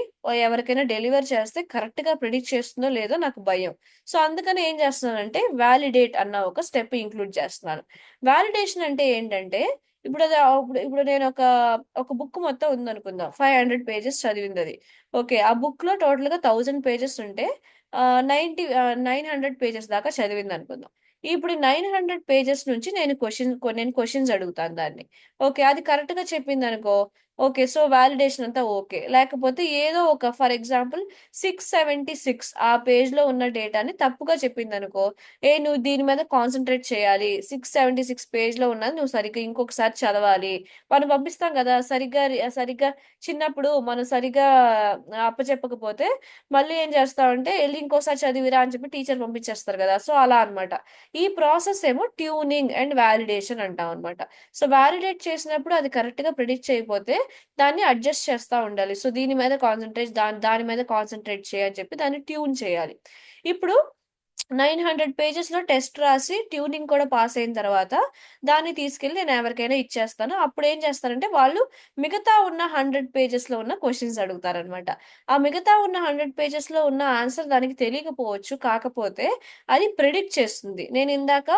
ఎవరికైనా డెలివర్ చేస్తే కరెక్ట్ గా ప్రిడిక్ట్ చేస్తుందో లేదో నాకు భయం. సో అందుకని ఏం చేస్తున్నానంటే, వ్యాలిడేట్ అన్న ఒక స్టెప్ ఇంక్లూడ్ చేస్తున్నాను. వ్యాలిడేషన్ అంటే ఏంటంటే, ఇప్పుడు నేను ఒక బుక్ మొత్తం ఉందనుకుందాం, 500 పేజెస్ చదివింది అది. ఓకే, ఆ బుక్ లో టోటల్ గా 1000 పేజెస్ ఉంటే 900 పేజెస్ దాకా చదివింది అనుకుందాం. ఇప్పుడు 900 పేజెస్ నుంచి నేను క్వశ్చన్స్ అడుగుతాను దాన్ని. ఓకే, అది కరెక్ట్ గా చెప్పింది అనుకో, ఓకే, సో వాలిడేషన్ అంతా ఓకే. లేకపోతే ఏదో ఒక, ఫర్ ఎగ్జాంపుల్, 676 ఆ పేజ్ లో ఉన్న డేటాని తప్పుగా చెప్పింది అనుకో, నువ్వు దీని మీద కాన్సన్ట్రేట్ చేయాలి, 676 పేజ్ లో ఉన్నది నువ్వు సరిగ్గా ఇంకొకసారి చదవాలి. మనం పంపిస్తాం కదా, సరిగ్గా సరిగ్గా చిన్నప్పుడు మనం సరిగ్గా అప్పచెప్పకపోతే మళ్ళీ ఏం చేస్తామంటే, వెళ్ళి ఇంకోసారి చదివిరా అని చెప్పి టీచర్ పంపించేస్తారు కదా. సో అలా అన్నమాట. ఈ ప్రాసెస్ ఏమో ట్యూనింగ్ అండ్ వ్యాలిడేషన్ అంటాం అనమాట. సో వ్యాలిడేట్ చేసినప్పుడు అది కరెక్ట్ గా ప్రిడిక్ట్ చేయకపోతే దాన్ని అడ్జస్ట్ చేస్తూ ఉండాలి. సో దీని మీద కాన్సన్ట్రేట్, దాని మీద కాన్సన్ట్రేట్ చేయని చెప్పి దాన్ని ట్యూన్ చేయాలి. ఇప్పుడు 900 పేజెస్‌లో టెస్ట్ రాసి ట్యూనింగ్ కూడా పాస్ అయిన తర్వాత దాన్ని తీసుకెళ్ళి నేను ఎవరికైనా ఇచ్చేస్తాను. అప్పుడేం చేస్తారంటే వాళ్ళు మిగతా ఉన్న 100 పేజెస్‌లో ఉన్న క్వెషన్స్ అడుగుతారనమాట. ఆ మిగతా ఉన్న 100 పేజెస్‌లో ఉన్న ఆన్సర్ దానికి తెలియకపోవచ్చు. కాకపోతే అది ప్రిడిక్ట్ చేస్తుంది. నేనిందాక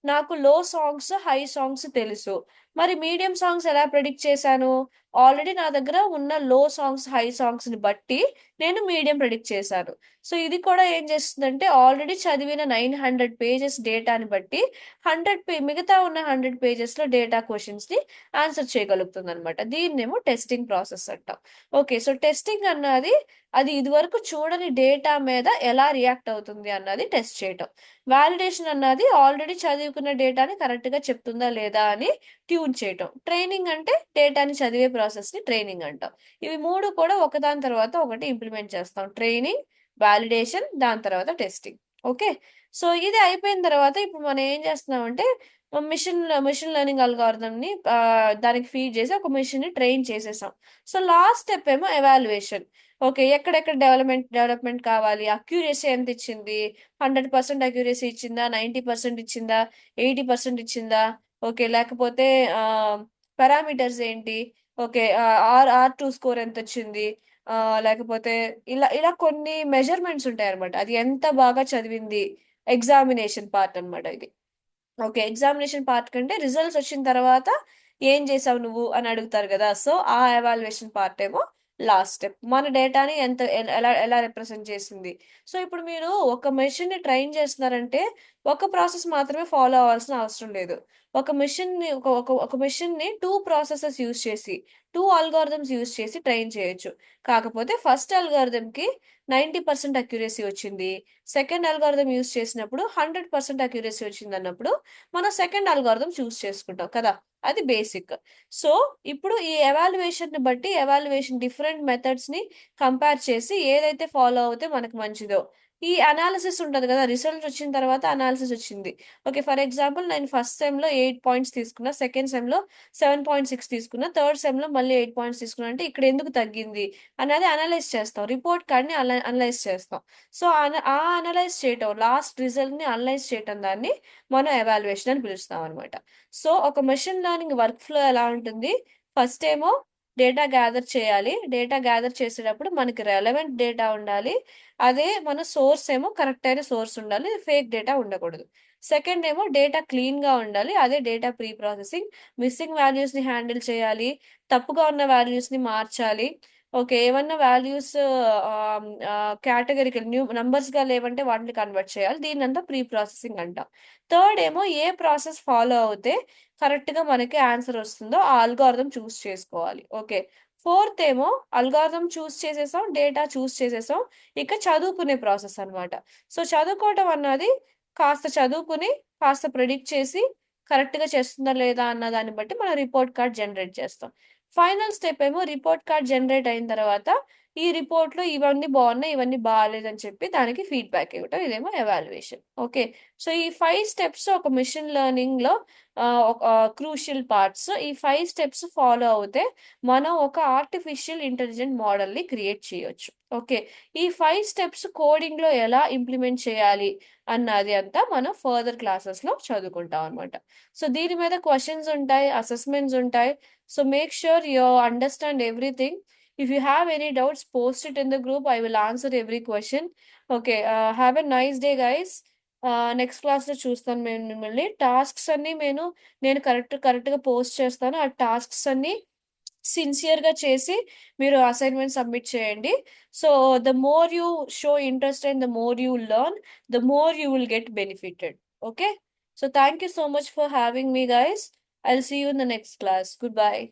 నాకు లో సాంగ్స్, హై సాంగ్స్ తెలుసు. మరి మీడియం సాంగ్స్ ఎలా ప్రిడిక్ట్ చేశాను? ఆల్రెడీ నా దగ్గర ఉన్న లో సాంగ్స్, హై సాంగ్స్‌ని బట్టి నేను మీడియం ప్రిడిక్ట్ చేశాను. సో ఇది కూడా ఏం చేస్తుందంటే ఆల్రెడీ చదివిన 900 పేజెస్ డేటాని బట్టి 100 మిగతా ఉన్న 100 పేజెస్‌లో డేటా క్వెషన్స్‌ని ఆన్సర్ చేయగలుగుతుందనమాట. దీన్నేమో టెస్టింగ్ ప్రాసెస్ అంటాం. ఓకే. సో టెస్టింగ్ అన్నది అది ఇదివరకు చూడని డేటా మీద ఎలా రియాక్ట్ అవుతుంది అన్నది టెస్ట్ చేయటం. వాలిడేషన్ అన్నది ఆల్రెడీ చదువుకున్న డేటాని కరెక్ట్‌గా చెప్తుందా లేదా అని ట్యూన్ చేయటం. ట్రైనింగ్ అంటే డేటాని చదివే ప్రాసెస్‌ని ట్రైనింగ్ అంటాం. ఇవి 3 కూడా ఒకదాని తర్వాత ఒకటి ఇంప్లిమెంట్ చేస్తాం. ట్రైనింగ్, వాలిడేషన్, దాని తర్వాత టెస్టింగ్. ఓకే. సో ఇది అయిపోయిన తర్వాత ఇప్పుడు మనం ఏం చేస్తున్నామంటే మిషన్ లెర్నింగ్ అల్గోరిథంని దానికి ఫీడ్ చేసి ఒక మెషిన్‌ని ట్రైన్ చేసేసాం. సో లాస్ట్ స్టెప్ ఏమో ఎవాల్యుయేషన్. ఓకే. ఎక్కడెక్కడ డెవలప్‌మెంట్ కావాలి? అక్యురసీ ఎంత ఇచ్చింది? 100% అక్యురసీ ఇచ్చిందా? 90% ఇచ్చిందా? 80% ఇచ్చిందా? ఓకే. లేకపోతే పారామీటర్స్ ఏంటి? ఓకే. R2 స్కోర్ ఎంతొచ్చింది? లేకపోతే ఇలా ఇలా కొన్ని మెజర్‌మెంట్స్ ఉంటాయన్నమాట. అది ఎంత బాగా చదివింది. ఎగ్జామినేషన్ పార్ట్ అన్నమాట ఇది. ఓకే. ఎగ్జామినేషన్ పార్ట్ కంటే రిజల్ట్స్ వచ్చిన తర్వాత ఏం చేసావు నువ్వు అని అడుగుతారు గదా! సో, ఆ ఎవాల్యుయేషన్ పార్ట్ ఏమో లాస్ట్ స్టెప్. మన డేటాని ఎంత ఎలా ఎలా రిప్రజెంట్ చేసింది. సో, ఇప్పుడు మీరు ఒక మెషిన్‌ని ట్రైన్ చేస్తున్నారంటే ఒక ప్రాసెస్ మాత్రమే ఫాలో అవ్వాల్సిన అవసరం లేదు. ఒక మెషిన్‌ని ఒక మెషిన్‌ని 2 ప్రాసెసెస్ యూజ్ చేసి, 2 అల్గోరిథమ్స్ యూజ్ చేసి ట్రైన్ చేయొచ్చు. కాకపోతే ఫస్ట్ అల్గోరిథమ్‌కి 90% అక్యురసీ వచ్చింది. సెకండ్ అల్గోరిథం యూజ్ చేసినప్పుడు 100% అక్యురసీ వచ్చిందన్నప్పుడు మనం సెకండ్ అల్గోరిథం చూస్ చేసుకుంటాం కదా! అది బేసిక్. సో, ఇప్పుడు ఈ ఎవాల్యుయేషన్‌ని బట్టి ఎవాల్యుయేషన్ డిఫరెంట్ మెథడ్స్‌ని కంపేర్ చేసి ఏదైతే ఫాలో అవుతే మనకు మంచిదో. ఈ అనాలిసిస్ ఉంటది గదా! రిజల్ట్ వచ్చిన తర్వాత అనాలిసిస్ వచ్చింది. ఓకే. ఫర్ ఎగ్జాంపుల్ నేను ఫస్ట్ సెమ్‌లో 8 పాయింట్స్ తీసుకున్నా. సెకండ్ సెమ్‌లో 7.6 తీసుకున్నా. థర్డ్ సెమ్‌లో మళ్ళీ 8 పాయింట్స్ తీసుకున్నా. అంటే ఇక్కడ ఎందుకు తగ్గింది అనేది అనలైజ్ చేస్తాం. రిపోర్ట్ కార్డ్‌ని అనలైజ్ చేస్తాం. సో, అనలైజ్ చేయటం లాస్ట్ రిజల్ట్‌ని అనలైజ్ చేయటం దాన్ని మనం ఎవాల్యుయేషన్ అని పిలుస్తామనమాట. సో, ఒక మెషిన్ లెర్నింగ్ వర్క్ ఫ్లో ఎలా ఉంటుంది? ఫస్ట్ ఏమో డేటా గ్యాదర్ చేయాలి. డేటా గ్యాదర్ చేసేటప్పుడు మనకి రెలెవెంట్ డేటా ఉండాలి. అదే మన సోర్స్ ఏమో కరెక్ట్ అయిన సోర్స్ ఉండాలి. ఫేక్ డేటా ఉండకూడదు. సెకండ్ ఏమో డేటా క్లీన్‌గా ఉండాలి. అదే డేటా ప్రీ ప్రాసెసింగ్. మిస్సింగ్ వాల్యూస్‌ని హ్యాండిల్ చేయాలి. తప్పుగా ఉన్న వాల్యూస్‌ని మార్చాలి. ఓకే. ఏవన్నా వాల్యూస్ కేటగరికల్ నంబర్స్‌గా లేవంటే వాటిని కన్వర్ట్ చేయాలి. దీన్నంతా ప్రీ ప్రాసెసింగ్ అంటాం. థర్డ్ ఏమో ఏ ప్రాసెస్ ఫాలో అవుతే కరెక్ట్‌గా మనకి ఆన్సర్ వస్తుందో ఆ అల్గోరిథం చూస్ చేసుకోవాలి. ఓకే. ఫోర్త్ ఏమో అల్గోరిథం చూస్ చేసేసాం. డేటా చూస్ చేసేసాం. ఇక చదువుకునే ప్రాసెస్ అన్నమాట. సో, చదువుకోవటం అన్నది కాస్త చదువుకుని, కాస్త ప్రిడిక్ట్ చేసి కరెక్ట్‌గా చేస్తుందా లేదా అన్న దాన్ని బట్టి మనం రిపోర్ట్ కార్డ్ జనరేట్ చేస్తాం. ఫైనల్ స్టెప్ ఏమో రిపోర్ట్ కార్డ్ జనరేట్ అయిన తర్వాత ఈ రిపోర్ట్‌లో ఇవన్నీ బావున్నాయి, ఇవన్నీ బాలేదని చెప్పి దానికి ఫీడ్‌బ్యాక్ ఇవ్వటం. ఇదేమో ఎవాల్యుయేషన్. ఓకే. సో, ఈ 5 స్టెప్స్ ఒక మెషిన్ లెర్నింగ్‌లో క్రూషియల్ పార్ట్స్. ఈ 5 స్టెప్స్ ఫాలో అవుతే మనం ఒక ఆర్టిఫిషియల్ ఇంటెలిజెంట్ మోడల్‌ని క్రియేట్ చేయొచ్చు. ఓకే. ఈ 5 స్టెప్స్ కోడింగ్‌లో ఎలా ఇంప్లిమెంట్ చేయాలి అన్నది అంతా మనం ఫర్దర్ క్లాసెస్‌లో చదువుకుంటాం అన్నమాట. సో, దీని మీద క్వెషన్స్ ఉంటాయి, అసెస్‌మెంట్స్ ఉంటాయి. So make sure you understand everything. If you have any doubts, post it in the group. I will answer every question. Okay. Have a nice day, guys. Next క్లాస్‌లో చూస్తాను నేను మిమ్మల్ని. Tasks అన్నీ నేను కరెక్ట్‌గా post చేస్తాను. ఆ టాస్క్స్ అన్నీ సిన్సియర్‌గా చేసి మీరు అసైన్‌మెంట్ సబ్మిట్ చేయండి. So, the more you show interest and the more you learn, the more you will get benefited. Okay. So, thank you so much for having me, guys. I'll see you in the next class. Goodbye.